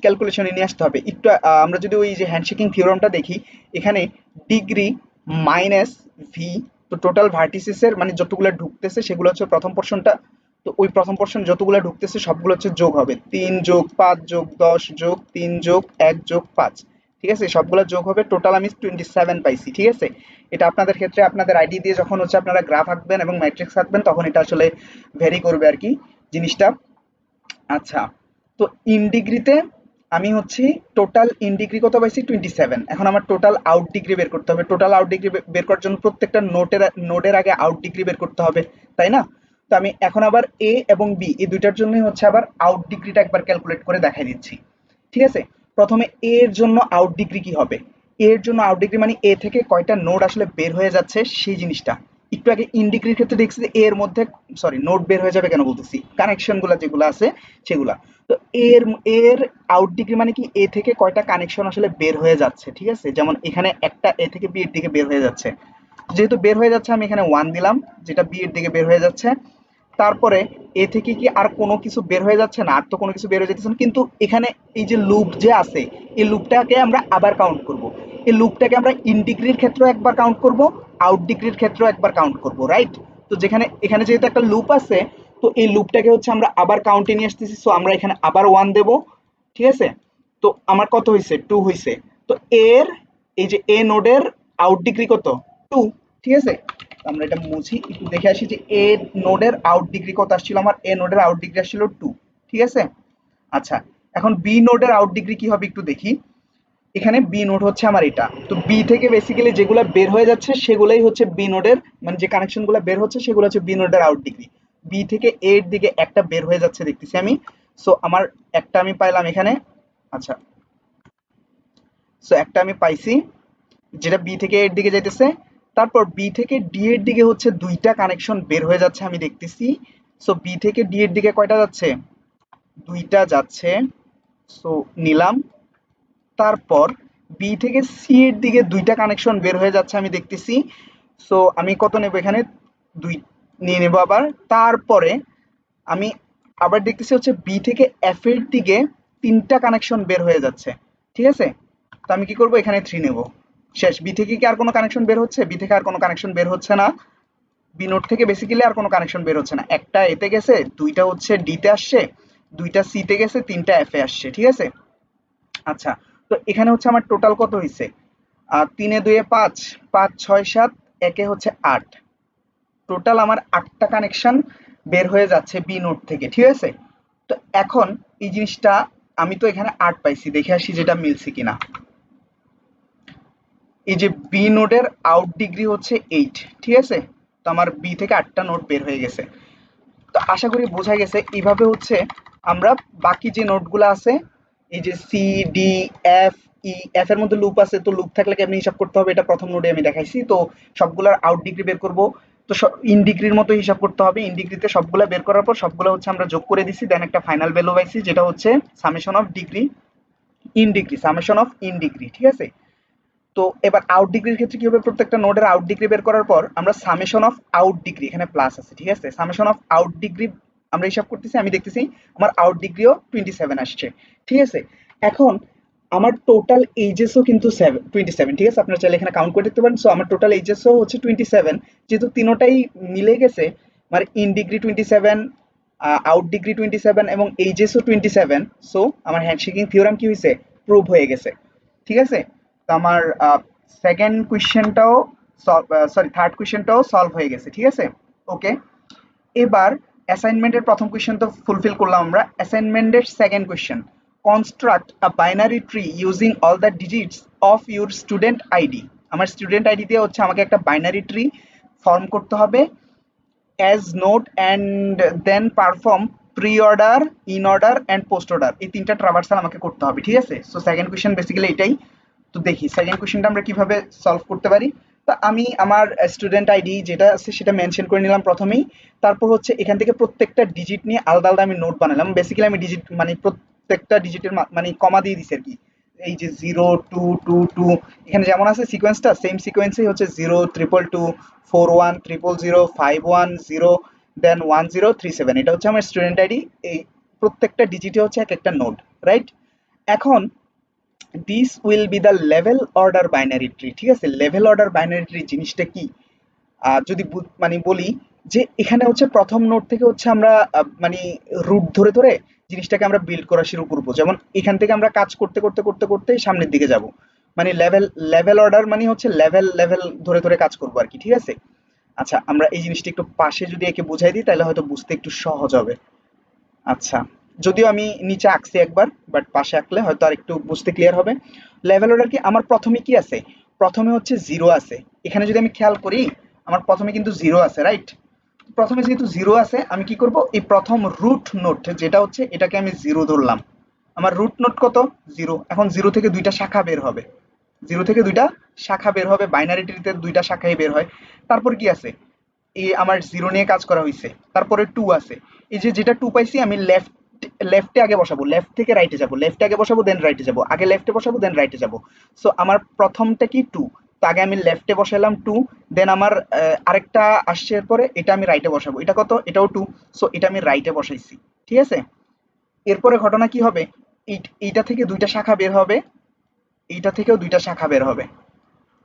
ক্যালকুলেশনে নিয়ে আসতে হবে একটু। আমরা যদি ওই যে হ্যান্ডশেকিং থিওরামটা দেখি, এখানে ডিগ্রি মাইনাস ভি, তো টোটাল ভার্টিসিসের মানে যতগুলো ঢুকতেছে সেগুলো হচ্ছে প্রথম পোর্শনটা। তো ওই প্রথম পোর্শন যতগুলো ঢুকতেছে সবগুলো হচ্ছে যোগ হবে, 3 যোগ 5 যোগ 10 যোগ 3 যোগ 1 যোগ 5, ঠিক আছে? সবগুলো যোগ হবে, টোটাল আমি 27 পাইছি, ঠিক আছে? এটা আপনাদের ক্ষেত্রে আপনাদের আইডি দিয়ে যখন হচ্ছে আপনারা গ্রাফ আঁকবেন এবং ম্যাট্রিক্স আঁকবেন তখন এটা আসলে ভ্যারি করবে আর কি জিনিসটা। আচ্ছা, তো ইন ডিগ্রিতে আমি হচ্ছে টোটাল ইন ডিগ্রি কত পাইছি? 27। এখন আমার টোটাল আউট ডিগ্রি বের করতে হবে। টোটাল আউট ডিগ্রি বের করার জন্য প্রত্যেকটা নোডের আগে আউট ডিগ্রি বের করতে হবে, তাই না? তো আমি এখন আবার এ এবং বি এই দুইটার জন্যই হচ্ছে আবার আউট ডিগ্রিটা একবার ক্যালকুলেট করে দেখাই দিচ্ছি, ঠিক আছে? প্রথমে এ এর জন্য আউট ডিগ্রি কি হবে? এ এর জন্য আউট ডিগ্রি মানে এ থেকে কয়টা নোড আসলে বের হয়ে যাচ্ছে সেই জিনিসটা। একটু আগে ইন ডিগ্রির ক্ষেত্রে দেখছি যে এর মধ্যে, সরি নোড বের হয়ে যাবে কেন বলতেছি, কানেকশন গুলা যেগুলো আছে সেগুলা। তো এর এর আউট ডিগ্রি মানে কি এ থেকে কয়টা কানেকশন আসলে বের হয়ে যাচ্ছে, ঠিক আছে? যেমন এখানে একটা এ থেকে বি এর দিকে বের হয়ে যাচ্ছে, যেহেতু বের হয়ে যাচ্ছে আমি এখানে 1 দিলাম, যেটা বি এর দিকে বের হয়ে যাচ্ছে। তারপরে এ থেকে কি আর কোনো কিছু বের হয়ে যাচ্ছে? না, আর তো কোনো কিছু বের হয়ে যাচ্ছে না, কিন্তু এখানে এই যে লুপ যে আছে, এই লুপটাকে আমরা আবার কাউন্ট করব। এই লুপটাকে আমরা ইন ডিগ্রির ক্ষেত্রেও একবার কাউন্ট করব, আউট ডিগ্রির ক্ষেত্রেও একবার কাউন্ট করব, রাইট? তো যেখানে এখানে যেহেতু একটা লুপ আছে, তো এই লুপটাকে হচ্ছে আমরা আবার কাউন্টে নিয়ে আসতেছি। সো আমরা এখানে আবার 1 দেব, ঠিক আছে? তো আমার কত হইছে? 2 হইছে। তো এর, এই যে এ নোডের আউট ডিগ্রি কত? 2, ঠিক আছে? তো আমরা এটা মুছি, একটু দেখে আসি যে এ নোডের আউট ডিগ্রি কত আসছিল। আমার এ নোডের আউট ডিগ্রি আসছিল 2, ঠিক আছে? আচ্ছা, এখন বি নোডের আউট ডিগ্রি কি হবে একটু দেখি। এখানে বি নোড হচ্ছে আমার এটা, তো বি থেকে বেসিক্যালি যেগুলো বের হয়ে যাচ্ছে সেগুলাই হচ্ছে বি নোডের, মানে যে কানেকশন গুলো বের হচ্ছে সেগুলো হচ্ছে বি নোডের আউট ডিগ্রি। বি থেকে এর দিকে একটা বের হয়ে যাচ্ছে দেখতেছি আমি। সো আমার একটা আমি পাইলাম এখানে। আচ্ছা, সো একটা আমি পাইছি যেটা বি থেকে এর দিকে যাইতেছে। তারপর বি থেকে ডি এর দিকে হচ্ছে দুইটা কানেকশন বের হয়ে যাচ্ছে আমি দেখতেছি। সো বি থেকে ডি এর দিকে কয়টা যাচ্ছে? দুইটা যাচ্ছে। সো নিলাম। তারপর বি থেকে সি এর দিকে দুইটা কানেকশন বের হয়ে যাচ্ছে আমি দেখতেছি। সো আমি কত নেব এখানে? 2 নিয়ে নেব আবার। তারপরে আমি আবার দেখতেছি হচ্ছে বি থেকে এফ এর দিকে তিনটা কানেকশন বের হয়ে যাচ্ছে, ঠিক আছে? তো আমি কি করব? এখানে 3 নেব। শেষ। বি থেকে কি আর কোনো কানেকশন বের হচ্ছে? বি থেকে আর কোনো কানেকশন বের হচ্ছে না। বি নোড থেকে বেসিক্যালি আর কোনো কানেকশন বের হচ্ছে না। একটা এতে গেছে, দুইটা হচ্ছে ডি তে আসছে, দুইটা সি তে গেছে, তিনটা এফ এ আসছে, ঠিক আছে? আচ্ছা, তো এখানে হচ্ছে আমার টোটাল কত হইছে? 3 এ 2 এ 5, 5 6 7, একে হচ্ছে 8। টোটাল আমার 8টা কানেকশন বের হয়ে যাচ্ছে বি নোড থেকে, ঠিক আছে? তো এখন এই জিনিসটা আমি তো এখানে 8 পাইছি, দেখে আসি যেটা মিলছে কিনা। এই যে বি নোডের আউট ডিগ্রি হচ্ছে 8, ঠিক আছে? তো আমার বি থেকে 8টা নোড বের হয়ে গেছে। তো আশা করি বোঝা গেছে। এইভাবে হচ্ছে আমরা বাকি যে নোটগুলো আছে, এই যে C D F E, F এর মধ্যে লুপ আছে, তো লুপ থাকলে কেমনি হিসাব করতে হবে এটা প্রথম নোডে আমি দেখাইছি। তো সবগুলোর আউট ডিগ্রি বের করব। তো ইন ডিগ্রির মতো হিসাব করতে হবে। ইন ডিগ্রিতে সবগুলো বের করার পর সবগুলো হচ্ছে আমরা যোগ করে দিছি, দেন একটা ফাইনাল ভ্যালু পাইছি যেটা হচ্ছে summation of degree in degree, summation of in degree, ঠিক আছে। তো এবার আউট ডিগ্রির ক্ষেত্রে কি হবে, প্রত্যেকটা নোডের আউট ডিগ্রি বের করার পর আমরা সামেশন অফ আউট ডিগ্রি, এখানে প্লাস আছে, ঠিক আছে, সামেশন অফ আউট ডিগ্রি আমরা হিসাব করতেছি, আমি দেখতেছি আমার আউট ডিগ্রিও 27 আসছে, ঠিক আছে। এখন আমার টোটাল এইচএসও কিন্তু 27, ঠিক আছে, আপনারা চাইলে এখানে কাউন্ট করে দেখতে পারেন। সো আমার টোটাল এইচএসও হচ্ছে 27, যেহেতু তিনোটাই মিলে গেছে, মানে ইন ডিগ্রি 27, আউট ডিগ্রি 27 এবং এইচএসও 27, সো আমার হ্যান্ডশেকিং থিওরাম কি হয়েছে, প্রুভ হয়ে গেছে, ঠিক আছে। তো আমার সেকেন্ড কোয়েশ্চেনটাও সরি থার্ড কোয়েশ্চেনটাও সলভ হয়ে গেছে, ঠিক আছে। ওকে, এবার অ্যাসাইনমেন্টের প্রথম কোয়েশ্চেন তো ফুলফিল করলাম আমরা। অ্যাসাইনমেন্টের second question, construct a binary tree using all the digits of your student ID. আমার স্টুডেন্ট আইডি দিয়ে হচ্ছে আমাকে একটা বাইনারি ট্রি ফর্ম করতে হবে as note and then perform pre order, in order and post order, এই তিনটা traversal আমাকে করতে হবে, ঠিক আছে। সো সেকেন্ড কোয়েশ্চেন বেসিক্যালি এটাই। তো দেখি সেকেন্ড কোয়েশ্চেনটা আমরা কিভাবে সলভ করতে পারি। তো আমি আমার স্টুডেন্ট আইডি যেটা আছে সেটা মেনশন করে নিলাম প্রথমেই। তারপর হচ্ছে এখান থেকে প্রত্যেকটা ডিজিট নিয়ে আলাদা আলাদা আমি নোট বানালাম। বেসিক্যালি আমি ডিজিট মানে প্রত্যেকটা ডিজিটের মানে কমা দিয়ে দিছি আর কি। এই যে 0 2 2 2 এখানে যেমন আছে সিকোয়েন্সটা, সেম সিকোয়েন্সেই হচ্ছে 0 2 2 4 1 0 0 5 1 0 দেন 1037, এটা হচ্ছে আমার স্টুডেন্ট আইডি। এই প্রত্যেকটা ডিজিটে হচ্ছে এক একটা নোড, রাইট। এখন this will be the level order binary tree, ঠিক আছে। লেভেল অর্ডার বাইনারি ট্রি জিনিসটা কি, যদি মানে বলি যে এখানে হচ্ছে প্রথম নোড থেকে হচ্ছে আমরা মানে রুট ধরে ধরে জিনিসটাকে আমরা বিল্ড করা শুরু করবো। যেমন এখান থেকে আমরা কাজ করতে করতে করতে করতে সামনের দিকে যাব, মানে লেভেল লেভেল অর্ডার মানে হচ্ছে লেভেল লেভেল ধরে ধরে কাজ করবো আর কি, ঠিক আছে। আচ্ছা, আমরা এই জিনিসটা একটু পাশে যদি একে বুঝাই দিই তাহলে হয়তো বুঝতে একটু সহজ হবে। আচ্ছা, যদিও আমি নিচে আঁকছি একবার, বাট পাশে আঁকলে হয়তো আর একটু বুঝতে ক্লিয়ার হবে। লেভেল অর্ডার কি, আমার প্রথমে কি আছে, প্রথমে হচ্ছে জিরো আছে। এখানে যদি আমি খেয়াল করি আমার প্রথমে কিন্তু জিরো আছে, রাইট। প্রথমে যেহেতু জিরো আছে আমি কি করব, এই প্রথম রুট নোট যেটা হচ্ছে এটাকে আমি জিরো ধরলাম। আমার রুট নোট কত, জিরো। এখন জিরো থেকে দুইটা শাখা বের হবে, জিরো থেকে দুইটা শাখা বের হবে, বাইনারি ট্রিতে দুইটা শাখাই বের হয়। তারপর কি আছে, এই আমার জিরো নিয়ে কাজ করা হয়েছে, তারপরে টু আছে। এই যে যেটা টু পাইছি আমি লেফটে আগে বসাবো, লেফট থেকে রাইটে যাব, লেফটে আগে বসাবো দেন রাইটে যাব, আগে লেফটে বসাবো দেন রাইটে যাব। সো আমার প্রথমটা কি টু, তো আগে আমি লেফটে বসালাম টু, দেন আমার আরেকটা আসছে এরপরে, এটা আমি রাইটে বসাবো, এটা কত, এটাও টু। সো এটা আমি রাইটে বসাইছি, ঠিক আছে। এরপরে ঘটনা কি হবে, এইটা থেকে দুইটা শাখা বের হবে, এইটা থেকেও দুইটা শাখা বের হবে,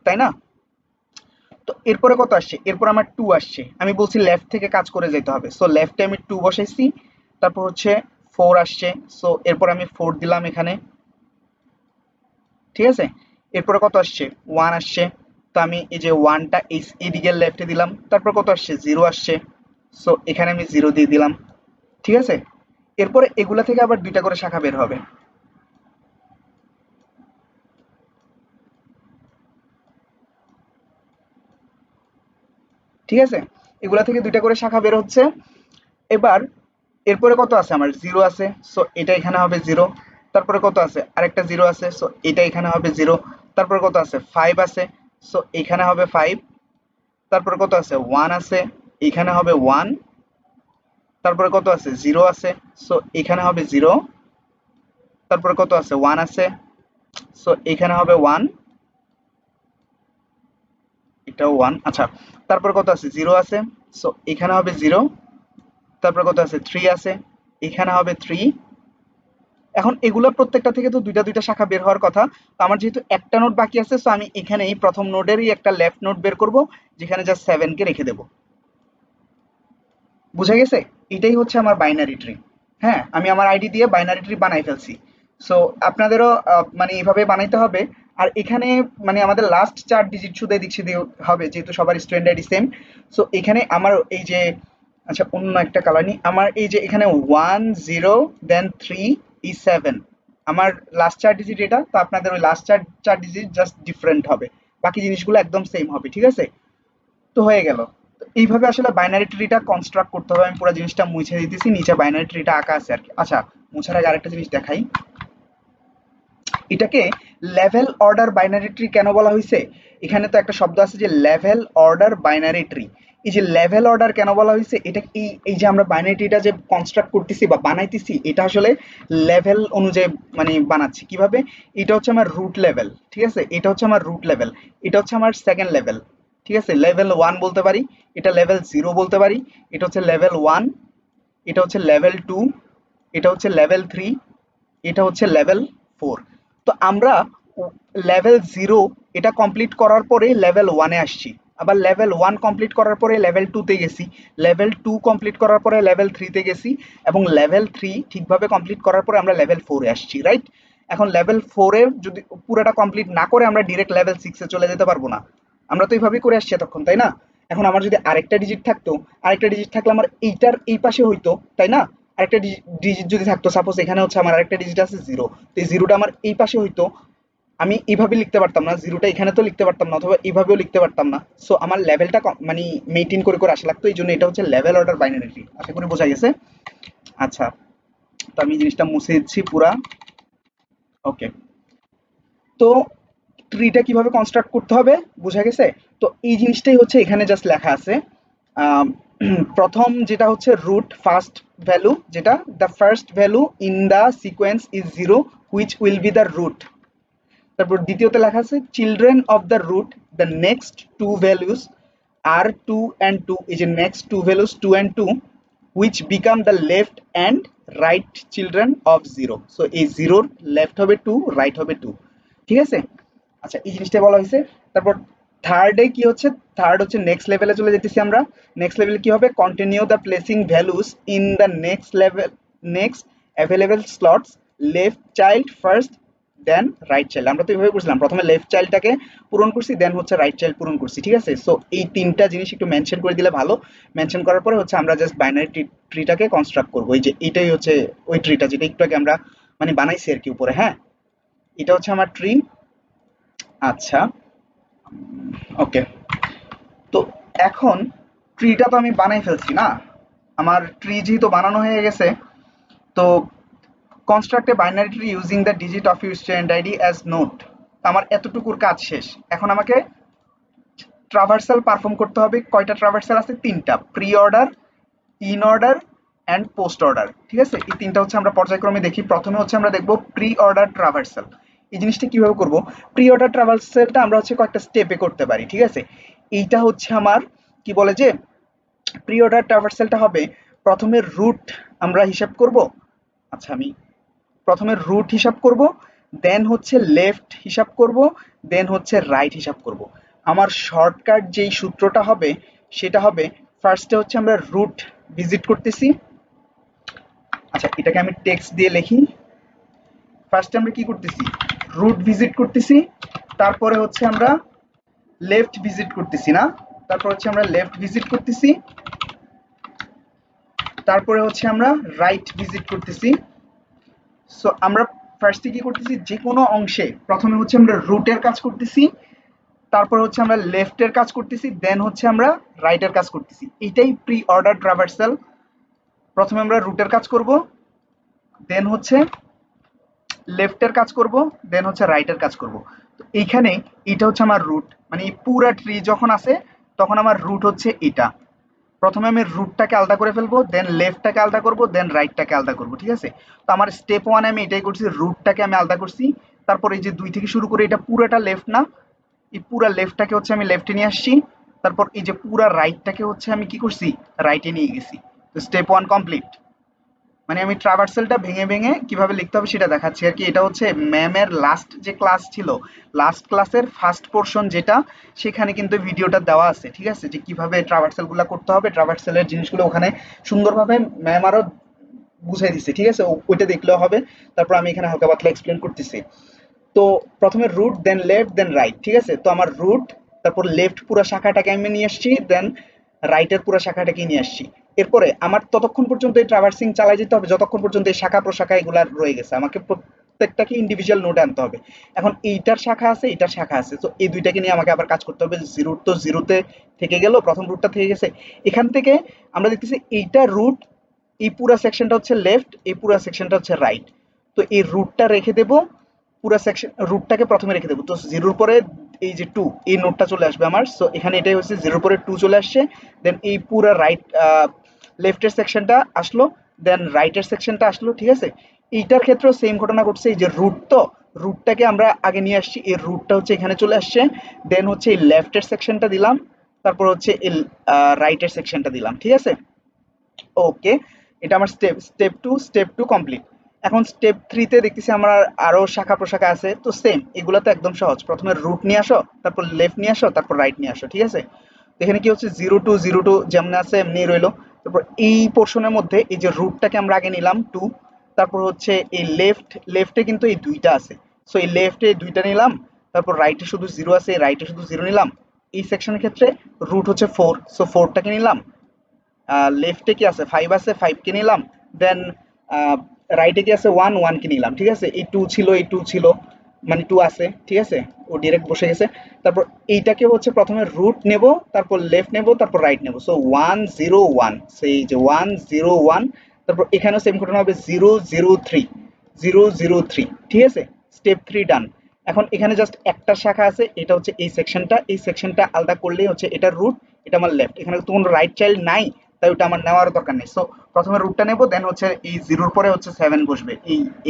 তাই না। তো এরপরে কত আসছে, এরপর আমার টু আসছে, আমি বলছি লেফট থেকে কাজ করে যেতে হবে, সো লেফটে আমি টু বসাইছি। তারপর হচ্ছে ফোর আসছে, সো এরপর আমি ফোর দিলাম এখানে, ঠিক আছে। এরপরে কত আসছে, ওয়ান আসছে, তো আমি এই যে ওয়ানটা এইদিকে লেফটে দিলাম। তারপর কত আসছে, জিরো আসছে, সো এখানে আমি জিরো দিয়ে দিলাম, ঠিক আছে। এরপরে এগুলা থেকে আবার দুইটা করে শাখা বের হবে, ঠিক আছে। এগুলা থেকে দুইটা করে শাখা বের হচ্ছে। এবার এরপরে কত আছে, আমার জিরো আছে, সো এটা এখানে হবে জিরো। তারপরে কত আছে, আরেকটা জিরো আছে, সো এটা এখানে হবে জিরো। তারপরে কত আছে, ফাইভ আছে, সো এখানে হবে ফাইভ। তারপরে কত আছে, ওয়ান আছে, এখানে হবে ওয়ান। তারপরে কত আছে, জিরো আছে, সো এখানে হবে জিরো। তারপরে কত আছে, ওয়ান আছে, সো এখানে হবে ওয়ান, এটাও ওয়ান, আচ্ছা। তারপরে কত আছে, জিরো আছে, সো এখানে হবে জিরো। তারপরে কত আছে, থ্রি আছে, এখানে হবে থ্রি। এখন এগুলো প্রত্যেকটা থেকে তো দুইটা দুইটা শাখা বের হওয়ার কথা। তো আমার যেহেতু একটা নোড বাকি আছে, সো আমি এখানে এই প্রথম নোডেরই একটা লেফট নোড বের করব, যেখানে জাস্ট 7 কে রেখে দেব। বুঝা গেছে, এটাই হচ্ছে আমার বাইনারি ট্রি। হ্যাঁ, আমি আমার আইডি দিয়ে বাইনারি ট্রি বানাই ফেলছি। সো আপনাদেরও মানে এইভাবে বানাইতে হবে। আর এখানে মানে আমাদের লাস্ট 4 ডিজিট শুধু এদিক সেদিক হবে, যেহেতু সবার স্টুডেন্ট আইডি সেম। সো এখানে আমার এই যে, আচ্ছা অন্য একটা কালার নিই, আমার এই যে এখানে 1 0 দেন 3 7, আমার লাস্ট 4 ডিজিট এটা, তো আপনাদের ওই লাস্ট 4 ডিজিট জাস্ট ডিফারেন্ট হবে, বাকি জিনিসগুলো একদম সেম হবে, ঠিক আছে। তো হয়ে গেল। তো এইভাবে আসলে বাইনারি ট্রিটা কনস্ট্রাক্ট করতে হবে। আমি পুরো জিনিসটা মুছে দিতেছি, নিচে বাইনারি ট্রিটা আঁকা আছে আর কি। আচ্ছা, মুছার আগে আরেকটা জিনিস দেখাই, এটাকে লেভেল অর্ডার বাইনারি ট্রি কেন বলা হয়েছে। এখানে তো একটা শব্দ আছে যে লেভেল অর্ডার বাইনারি ট্রি, এই যে লেভেল অর্ডার কেন বলা হয়েছে, এটা এই এই যে আমরা বাইনারি ট্রিটা যে কনস্ট্রাক্ট করতেছি বা বানাইতেছি, এটা আসলে লেভেল অনুযায়ী মানে বানাচ্ছি কিভাবে। এটা হচ্ছে আমার রুট লেভেল, ঠিক আছে, এটা হচ্ছে আমার রুট লেভেল, এটা হচ্ছে আমার সেকেন্ড লেভেল, ঠিক আছে, লেভেল 1 বলতে পারি, এটা লেভেল 0 বলতে পারি, এটা হচ্ছে লেভেল 1, এটা হচ্ছে লেভেল 2, এটা হচ্ছে লেভেল 3, এটা হচ্ছে লেভেল 4। তো আমরা লেভেল 0 এটা কমপ্লিট করার পরে লেভেল 1 এ আসছি, আবার লেভেল 1 কমপ্লিট করার পরে লেভেল 2 তে গেছি, লেভেল 2 কমপ্লিট করার পরে লেভেল 3 তে গেছি, এবং লেভেল 3 ঠিকভাবে কমপ্লিট করার পরে আমরা লেভেল 4 এ আসছি, রাইট। এখন লেভেল 4 এ যদি পুরোটা কমপ্লিট না করে আমরা ডিরেক্ট লেভেল 6 এ চলে যেতে পারবো না। আমরা তো এইভাবেই করে আসছি এতক্ষণ, তাই না? এখন আমার যদি আরেকটা ডিজিট থাকতো, আরেকটা ডিজিট থাকলে আমার এইটার এই পাশে হইতো, তাই না? আরেকটা ডিজিট যদি থাকতো, সাপোজ এখানে হচ্ছে আমার আরেকটা ডিজিট আছে 0, তো এই 0টা আমার এই পাশে হইতো, আমি এইভাবে লিখতে পারতাম না 0টা, এখানে তো লিখতে পারতাম না, অথবা এইভাবেও লিখতে পারতাম না। সো আমার লেভেলটা মানে মেইনটেইন করে করে আসা লাগতো, এই জন্য এটা হচ্ছে লেভেল অর্ডার বাইনারি ট্রি। আশা করি বোঝা গেছে। আচ্ছা, তো আমি জিনিসটা মুছে দিচ্ছি পুরা। ওকে, তো ট্রিটা কিভাবে কনস্ট্রাক্ট করতে হবে বোঝা গেছে। তো এই জিনিসটাই হচ্ছে এখানে জাস্ট লেখা আছে। আম, প্রথম যেটা হচ্ছে রুট ফার্স্ট ভ্যালু, যেটা the first value in the sequence is 0 which will be the root. তারপর দ্বিতীয়তে লেখা আছে children of the root the next two values আর 2 and 2, এই যে next two values 2 and 2 which become the left and right children of 0. So এই 0 left হবে 2, right হবে 2, ঠিক আছে। আচ্ছা, এই জিনিসটা বলা হয়েছে। তারপর থার্ডে কি হচ্ছে, থার্ড হচ্ছে নেক্সট লেভেলে চলে যেতেছি আমরা। নেক্সট লেভেলে কি হবে, continue the placing values in the next level, next available slots, left child first then right child. আমরা তো এইভাবে করছিলাম, প্রথমে লেফট চাইল্ডটাকে পূরণ করছি, দেন হচ্ছে রাইট চাইল্ড পূরণ করছি, ঠিক আছে। সো এই তিনটা জিনিস একটু মেনশন করে দিলে ভালো। মেনশন করার পরে হচ্ছে আমরা জাস্ট বাইনারি ট্রিটাকে কনস্ট্রাক্ট করবো। এই যে এইটাই হচ্ছে ওই ট্রিটা যেটা একটু আগে আমরা মানে বানাইছি আর কি উপরে, হ্যাঁ। এটা হচ্ছে আমার ট্রি। আচ্ছা, ওকে। তো এখন ট্রিটা তো আমি বানাই ফেলছি না, আমার ট্রি যেহেতু বানানো হয়ে গেছে, তো construct A binary tree using the digit of your student ID as note. আমার এতটুকুর কাজ শেষ। এখন আমাকে ট্রাভার্সাল পারফর্ম করতে হবে। কয়টা ট্রাভার্সাল আছে? তিনটা, pre order, in order and post order, ঠিক আছে। এই তিনটা হচ্ছে আমরা পর্যায়ক্রমে দেখি। প্রথমে হচ্ছে আমরা দেখবো প্রি অর্ডার ট্রাভার্সাল। এই জিনিসটা কিভাবে করব? প্রি অর্ডার ট্রাভার্সালটা আমরা হচ্ছে কয়েকটা স্টেপে করতে পারি, ঠিক আছে। এইটা হচ্ছে আমার কি বলে যে প্রি অর্ডার ট্রাভার্সালটা হবে প্রথমে রুট আমরা হিসাব করব। আচ্ছা, আমি প্রথমে রুট হিসাব করব, দেন হচ্ছে লেফট হিসাব করব, দেন হচ্ছে রাইট হিসাব করব। আমার শর্টকাট যেই সূত্রটা হবে সেটা হবে, ফার্স্টে হচ্ছে আমরা রুট ভিজিট করতেছি। আচ্ছা, এটাকে আমি টেক্সট দিয়ে লিখি। ফার্স্টে আমরা কি করতেছি, রুট ভিজিট করতেছি, তারপরে হচ্ছে আমরা লেফট ভিজিট করতেছি না, তারপর হচ্ছে আমরা লেফট ভিজিট করতেছি, তারপরে হচ্ছে আমরা রাইট ভিজিট করতেছি। সো আমরা ফার্স্টে কি করতেছি, যে কোনো অংশে প্রথমে হচ্ছে আমরা রুটের কাজ করতেছি, তারপর হচ্ছে আমরা লেফটের কাজ করতেছি, দেন হচ্ছে আমরা রাইটের কাজ করতেছি। এটাই প্রি অর্ডার ট্রাভার্সাল। প্রথমে আমরা রুটের কাজ করব, দেন হচ্ছে লেফটের কাজ করব, দেন হচ্ছে রাইটের কাজ করব। তো এইখানে এটা হচ্ছে আমার রুট, মানে এই পুরা ট্রি যখন আছে তখন আমার রুট হচ্ছে এটা। প্রথমে আমি রুটটাকে আলাদা করে ফেলবো, দেন লেফটটাকে আলাদা করব, দেন রাইটটাকে আলাদা করব, ঠিক আছে। তো আমার স্টেপ ওয়ানে আমি এটাই করছি, রুটটাকে আমি আলাদা করছি। তারপর এই যে 2 থেকে শুরু করে এটা পুরোটা লেফট না, এই পুরা লেফটটাকে হচ্ছে আমি লেফটে নিয়ে আসছি। তারপর এই যে পুরা রাইটটাকে হচ্ছে আমি কি করছি, রাইটে নিয়ে গেছি। তো স্টেপ ওয়ান কমপ্লিট। মানে আমি ট্রাভার্সালটা ভেঙে ভেঙে কিভাবে লিখতে হবে সেটা দেখাচ্ছি আর কি। এটা হচ্ছে ম্যামের লাস্ট যে ক্লাস ছিল, লাস্ট ক্লাসের ফার্স্ট পোর্শন যেটা, সেখানে কিন্তু ভিডিওটা দেওয়া আছে, ঠিক আছে, যে কিভাবে ট্রাভার্সাল গুলা করতে হবে, ট্রাভার্সালের জিনিসগুলো ওখানে সুন্দরভাবে ম্যাম আরো বুঝাই দিচ্ছে, ঠিক আছে। ওইটা দেখলেও হবে। তারপর আমি এখানে হালকা পাতলা এক্সপ্লেন করতেছি। তো প্রথমে রুট, দেন লেফট, দেন রাইট, ঠিক আছে। তো আমার রুট, তারপর লেফট পুরো শাখাটাকে আমি নিয়ে আসছি, দেন রাইটের পুরো শাখাটাকে নিয়ে আসছি। এরপরে আমার ততক্ষণ পর্যন্ত এই ট্রাভার্সিং চালাই যেতে হবে যতক্ষণ পর্যন্ত এই শাখা প্রশাখা এগুলা রয়ে গেছে। আমাকে প্রত্যেকটাকে ইন্ডিভিজুয়াল নোটে আনতে হবে। এখন এইটার শাখা আছে, এইটার শাখা আছে, তো এই দুইটাকে নিয়ে আমাকে আবার কাজ করতে হবে। জিরো তো জিরোতে থেকে গেল, প্রথম রুটটা থেকে গেছে। এখান থেকে আমরা দেখতেছি এইটা রুট, এই পুরা সেকশনটা হচ্ছে লেফট, এই পুরা সেকশনটা হচ্ছে রাইট। তো এই রুটটা রেখে দেব, পুরো সেকশন রুটটাকে প্রথমে রেখে দেবো। তো জিরোর পরে এই যে 2 এই নোটটা চলে আসবে আমার। সো এখানে এটাই হচ্ছে 0 পরে 2 চলে আসছে। দেন এই পুরো রাইট লেফটের সেকশনটা আসলো, দেন রাইটের সেকশনটা আসলো, ঠিক আছে। এইটার ক্ষেত্রেও সেম ঘটনা ঘটছে। এই যে রুট, তো রুটটাকে আমরা আগে নিয়ে আসছি, এই রুটটা হচ্ছে এখানে চলে আসছে। দেন হচ্ছে এই লেফটের সেকশনটা দিলাম, তারপর হচ্ছে এই রাইটের সেকশনটা দিলাম, ঠিক আছে। ওকে, এটা আমার স্টেপ টু কমপ্লিট। এখন স্টেপ থ্রিতে দেখতেছি আমার আরো শাখা প্রশাখা আছে, তো সেম এগুলো তো একদম সহজ। প্রথমে রুট নিয়ে আসো, তারপর লেফট নিয়ে আসো, তারপর রাইট নিয়ে আসো, ঠিক আছে। তো এখানে কি হচ্ছে 0 2 0 2 যেমন আছে এমনি রইলো। তারপর এই পোর্শনের মধ্যে এই যে রুটটাকে আমরা আগে নিলাম 2, তারপর হচ্ছে এই লেফটে কিন্তু এই দুইটা আছে, সো এই লেফটে দুইটা নিলাম। তারপর রাইটে শুধু 0 আছে, রাইটে শুধু 0 নিলাম। এই সেকশনের ক্ষেত্রে রুট হচ্ছে 4, সো 4টাকে নিলাম। লেফটে কি আছে 5 আছে, 5 কে নিলাম। দেন রাইটে কি আছে 1, 1 কে নিলাম, ঠিক আছে। এই 2 ছিল, এই 2 ছিল, মানে 2 আছে, ঠিক আছে। ও ডিরেক্ট বসে গেছে। তারপর এইটাকে হচ্ছে প্রথমে রুট নেব, তারপর লেফট নেব, তারপর রাইট নেব। সো 1 0 1, সেই যে 1 0 1। তারপর এখানেও সেম ঘটনা হবে 0 0 3, 0 0 3, ঠিক আছে। স্টেপ 3 ডান। এখন এখানে জাস্ট একটা শাখা আছে, এটা হচ্ছে এই সেকশনটা আলাদা করলেই হচ্ছে এটা রুট, এটা আমার লেফট। এখানে তো কোনো রাইট চাইল্ড নাই, তাই ওটা আমার নেওয়ার দরকার নেই। সো প্রথমে রুটটা নেব, দেন হচ্ছে এই 0 পরে হচ্ছে 7 বসবে,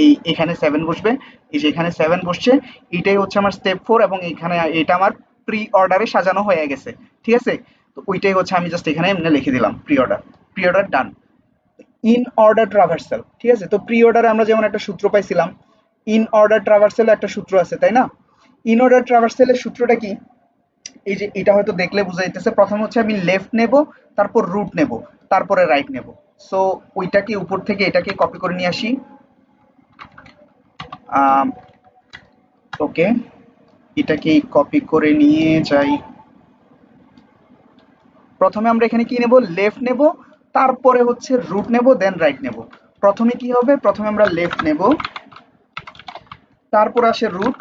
এই এখানে 7 বসবে। এই যে এখানে 7 বসছে, এটাই হচ্ছে আমার স্টেপ 4। এবং এখানে এটা আমার প্রি অর্ডারে সাজানো হয়ে গেছে, ঠিক আছে। তো ওইটাই হচ্ছে আমি জাস্ট এখানে এমনি লিখে দিলাম pre order done. In order traversal, ঠিক আছে। তো প্রি অর্ডারে আমরা যেমন একটা সূত্র পাইছিলাম, ইন অর্ডার ট্রাভার্সালে একটা সূত্র আছে, তাই না? ইন অর্ডার ট্রাভার্সালের সূত্রটা কি? এই যে এটা হয়তো দেখলে বোঝা যাইতেছে, প্রথম হচ্ছে আমি লেফট নেব, তারপর রুট নেব, তারপরে রাইট নেব। সো ওইটাকে উপর থেকে এটাকে কপি করে নিয়ে আসি। ওকে, এটাকে কপি করে নিয়ে যাই। প্রথমে আমরা এখানে কি নেব, লেফট নেব, তারপরে হচ্ছে রুট নেব, দেন রাইট নেব। প্রথমে কি হবে, প্রথমে আমরা লেফট নেব, তারপর আসে রুট,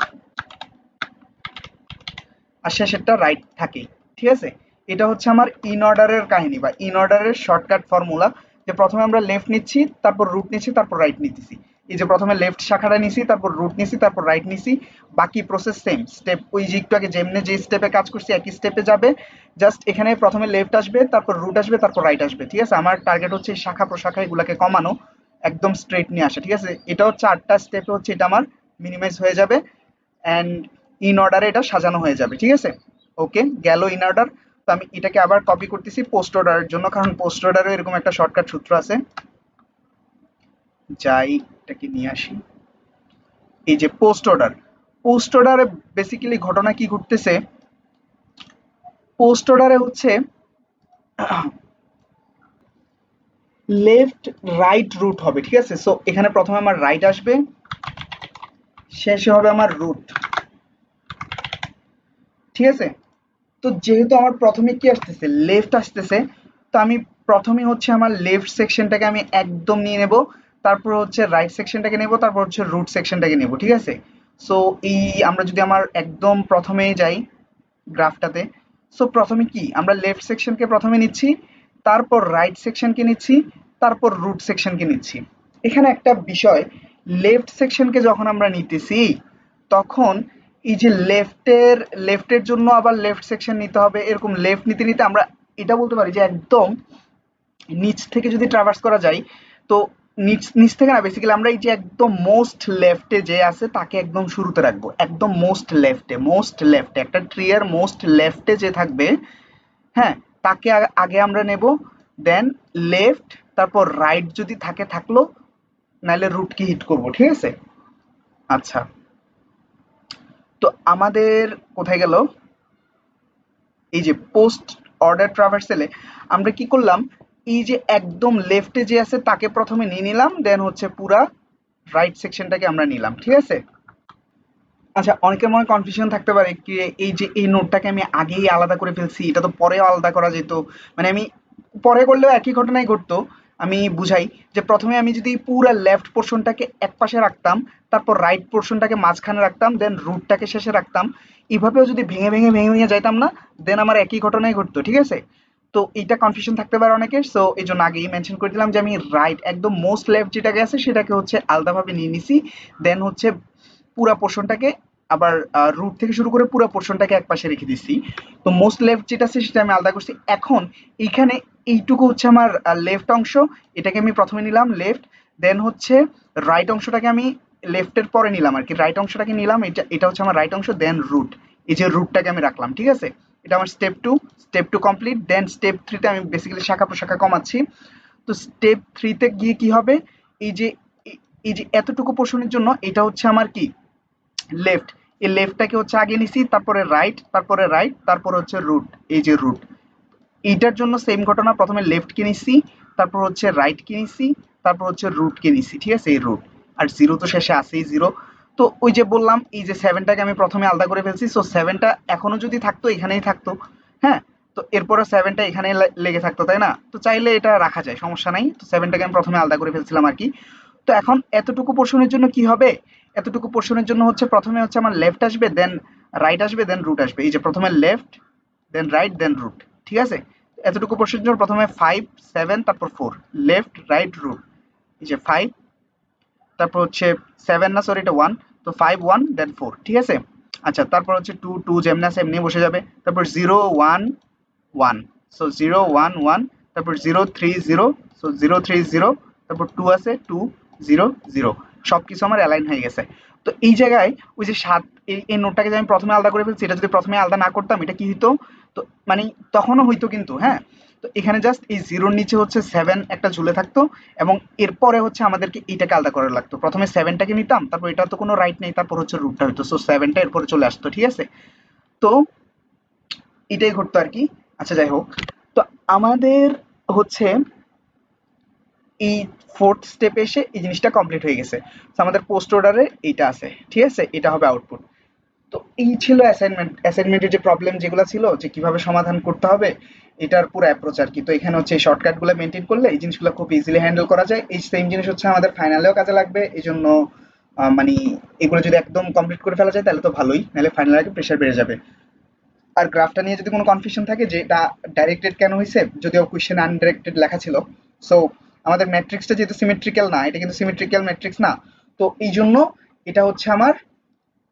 আর শেষেরটা রাইট থাকে, ঠিক আছে। এটা হচ্ছে আমার ইন অর্ডারের কাহিনী বা ইন অর্ডারের শর্টকাট ফর্মুলা। যে প্রথমে আমরা লেফট নিচ্ছি, তারপর রুট নিচ্ছি, তারপর রাইট নিতেছি। এই যে প্রথমে লেফট শাখাটা নিছি, তারপর রুট নিছি, তারপর রাইট নিছি। বাকি প্রসেস সেম স্টেপ, ওই যে একটু আগে যেমনি যে স্টেপে কাজ করছি একই স্টেপে যাবে। জাস্ট এখানে প্রথমে লেফট আসবে, তারপর রুট আসবে, তারপর রাইট আসবে, ঠিক আছে। আমার টার্গেট হচ্ছে এই শাখা প্রশাখা এগুলাকে কমানো, একদম স্ট্রেট নিয়ে আসা, ঠিক আছে। এটা হচ্ছে 8টা স্টেপে হচ্ছে এটা আমার মিনিমাইজ হয়ে যাবে, অ্যান্ড ইন অর্ডারে এটা সাজানো হয়ে যাবে, ঠিক আছে। ওকে, গেল ইন অর্ডার। তো আমি এটাকে আবার কপি করতেছি পোস্ট অর্ডারের জন্য, কারণ পোস্ট অর্ডারে এরকম একটা শর্টকাট সূত্র আছে। যাই, এটাকে নিয়ে আসি। এই যে পোস্ট অর্ডারে বেসিক্যালি ঘটনা কি ঘটতেছে, পোস্ট অর্ডারে হচ্ছে লেফট রাইট রুট হবে, ঠিক আছে। সো এখানে প্রথমে আমার রাইট আসবে, শেষে হবে আমার রুট, ঠিক আছে। তো যেহেতু আমার প্রথমে কি আসতেছে, লেফট আসতেছে, তো আমি প্রথমে হচ্ছে আমার লেফট সেকশনটাকে আমি একদম নিয়ে নেব, তারপর হচ্ছে রাইট সেকশনটাকে নেব, তারপর হচ্ছে রুট সেকশনটাকে নেব, ঠিক আছে। সো এই আমরা যদি আমার একদম প্রথমে যাই গ্রাফটাতে, সো প্রথমে কি আমরা লেফট সেকশনকে প্রথমে নিচ্ছি, তারপর রাইট সেকশনকে নিচ্ছি, তারপর রুট সেকশনকে নিচ্ছি। এখানে একটা বিষয়, লেফট সেকশনকে যখন আমরা নিতেছি, তখন এই যে লেফটের জন্য আবার লেফট সেকশন নিতে হবে, এরকম লেফট নিতে নিতে আমরা এটা বলতে পারি যে একদম নিচ থেকে যদি ট্রাভার্স করা যায়, তো নিচ নিচ থেকে না, বেসিক্যালি আমরা এই যে একদম মোস্ট লেফটে যে আছে তাকে একদম শুরুতে রাখবো, একদম মোস্ট লেফটে একটা ট্রি এর মোস্ট লেফটে যে থাকবে, হ্যাঁ, তাকে আগে আমরা নেব। দেন লেফট, তারপর রাইট যদি থাকে থাকলো, নাহলে রুট কি হিট করব, ঠিক আছে। আচ্ছা, তো আমাদের কোথায় গেল, এই যে পোস্ট অর্ডার ট্রাভার্সেলে আমরা কি করলাম, এই যে একদম লেফটে যে আছে তাকে প্রথমে নিয়ে নিলাম, দেন হচ্ছে পুরা রাইট সেকশনটাকে আমরা নিলাম, ঠিক আছে। আচ্ছা, অনেকের মনে কনফিউশন থাকতে পারে কি, এই যে এই নোটটাকে আমি আগেই আলাদা করে ফেলছি, এটা তো পরেও আলাদা করা যেত। মানে আমি পরে করলেও একই ঘটনাই ঘটতো। আমি বুঝাই যে প্রথমে আমি যদি পুরা লেফট পোর্শনটাকে এক পাশে রাখতাম, তারপর রাইট পোর্শনটাকে মাঝখানে রাখতাম, দেন রুটটাকে শেষে রাখতাম, এইভাবেও যদি ভেঙে ভেঙে যাইতাম না, দেন আমার একই ঘটনাই ঘটতো, ঠিক আছে। তো এইটা কনফিউশন থাকতে পারে অনেকের, সো এই জন্য আগেই মেনশন করে দিলাম যে আমি রাইট একদম মোস্ট লেফট যেটাকে আছে সেটাকে হচ্ছে আলাদাভাবে নিয়ে নিছি। দেন হচ্ছে পুরা পোর্শনটাকে আবার রুট থেকে শুরু করে পুরো পোর্শনটাকে এক পাশে রেখে দিচ্ছি। তো মোস্ট লেফট যেটা আছে সেটা আমি আলাদা করছি। এখন এইখানে এইটুকু হচ্ছে আমার লেফট অংশ, এটাকে আমি প্রথমে নিলাম লেফট, দেন হচ্ছে রাইট অংশটাকে আমি লেফটের পরে নিলাম আর কি, রাইট অংশটাকে নিলাম, এটা এটা হচ্ছে আমার রাইট অংশ, দেন রুট, এই যে রুটটাকে আমি রাখলাম, ঠিক আছে? এটা আমার step two complete. Then step থ্রিতে আমি বেসিক্যালি শাখা প্রশাখা কমাচ্ছি। তো স্টেপ থ্রিতে গিয়ে কি হবে, এই যে এই যে এতটুকু পোর্শনের জন্য এটা হচ্ছে আমার কি লেফট, এই লেফটটাকে হচ্ছে আগে নিছি, তারপরে রাইট, তারপরে রাইট, তারপরে হচ্ছে রুট, এই যে রুট। এইটার জন্য সেম ঘটনা, প্রথমে লেফট কে নিছি, তারপর হচ্ছে রাইট কে নিছি, তারপর হচ্ছে রুট কে নিছি, ঠিক আছে? এই রুট আর জিরো তো শেষে আছেই জিরো। তো ওই যে বললাম এই যে সেভেনটাকে আমি প্রথমে আলাদা করে ফেলছি, সো সেভেনটা এখনো যদি থাকতো এখানেই থাকতো, হ্যাঁ? তো এরপরে সেভেনটা এখানে লেগে থাকতো, তাই না? তো চাইলে এটা রাখা যায়, সমস্যা নাই। তো সেভেনটাকে আমি প্রথমে আলাদা করে ফেলছিলাম আর কি। তো এখন এতটুকু পোর্শনের জন্য কি হবে, এতটুকু পোর্শনের জন্য হচ্ছে প্রথমে হচ্ছে আমার লেফট আসবে, দেন রাইট আসবে, দেন রুট আসবে। এই যে প্রথমে লেফট, দেন রাইট, দেন রুট, ঠিক আছে? এতটুকু পোর্শনের জন্য প্রথমে 5 7 তারপর 4, লেফট রাইট রুট, এই যে 5, তারপর হচ্ছে 7 না সরি এটা 1, তো 5 1 দেন 4, ঠিক আছে? আচ্ছা, তারপর হচ্ছে 2 2 যেমনি আছে এমনি বসে যাবে, তারপর 0 1 1, সো 0 1 1, তারপর 0 3 0, সো 0 3 0, তারপর 2 আছে 2 0 0, সবকিছু আমার অ্যালাইন হয়ে গেছে। তো এই জায়গায় ওই যে 7, এই নোটটাকে যে আমি প্রথমে আলাদা করে ফেলছি, এটা যদি প্রথমে আলাদা না করতাম এটা কি হতো, তো মানে তখনও হইতো কিন্তু, হ্যাঁ? তো এখানে জাস্ট এই জিরোর নিচে হচ্ছে 7 একটা ঝুলে থাকতো, এবং এরপরে হচ্ছে আমাদেরকে এইটাকে আলাদা করা লাগতো। প্রথমে 7টাকে নিতাম, তারপর এটা তো কোনো রাইট নেই, তারপর হচ্ছে রুটটা হইতো, সো 7টা এরপরে চলে আসতো, ঠিক আছে? তো এটাই ঘটতো আর কি। আচ্ছা যাই হোক, তো আমাদের হচ্ছে এই ফোর্থ স্টেপে এসে এই জিনিসটা কমপ্লিট হয়ে গেছে। তো আমাদের পোস্ট অর্ডারে এইটা আছে, ঠিক আছে? এটা হবে আউটপুট। তো এই ছিল অ্যাসাইনমেন্টের যে প্রবলেম যেগুলো ছিল, যে কিভাবে সমাধান করতে হবে, এটার পুরো অ্যাপ্রোচ আর কি। তো এখানে হচ্ছে এই শর্টকাট গুলো মেনটেন করলে এই জিনিসগুলো খুব ইজিলি হ্যান্ডেল করা যায়। এই সেম জিনিস হচ্ছে আমাদের ফাইনালেও কাজে লাগবে, এই জন্য মানে এগুলো যদি একদম কমপ্লিট করে ফেলা যায় তাহলে তো ভালোই, নাহলে ফাইনাল আগে প্রেশার বেড়ে যাবে। আর গ্রাফটা নিয়ে যদি কোনো কনফিউশন থাকে যে এটা ডাইরেক্টেড কেন হয়েছে, যদিও কোয়েশ্চেন আনডিরেক্টেড লেখা ছিল, সো আমাদের ম্যাট্রিক্সটা যেহেতু সিমেট্রিক্যাল না, এটা কিন্তু সিমেট্রিক্যাল ম্যাট্রিক্স না, তো এই জন্য এটা হচ্ছে আমার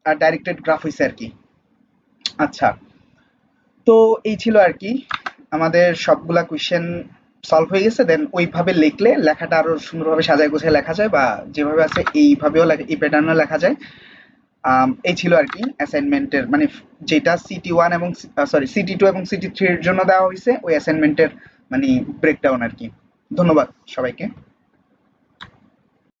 ডাইরেক্টেড গ্রাফ হয়েছে আর কি। আচ্ছা, তো এই ছিল আর কি, আমাদের সবগুলা কোয়েশ্চেন সলভ হয়ে গেছে। দেন ওইভাবে লিখলে লেখাটা আরো সুন্দরভাবে সাজায় গোছায় লেখা যায়, বা যেভাবে আছে এইভাবেও এই প্যাটার্নেও লেখা যায়। এই ছিল আর কি অ্যাসাইনমেন্টের, মানে যেটা সিটি 1 এবং সরি সিটি 2 এবং সিটি 3 এর জন্য দেওয়া হয়েছে ওই অ্যাসাইনমেন্টের মানে ব্রেকডাউন আর কি। ধন্যবাদ সবাইকে।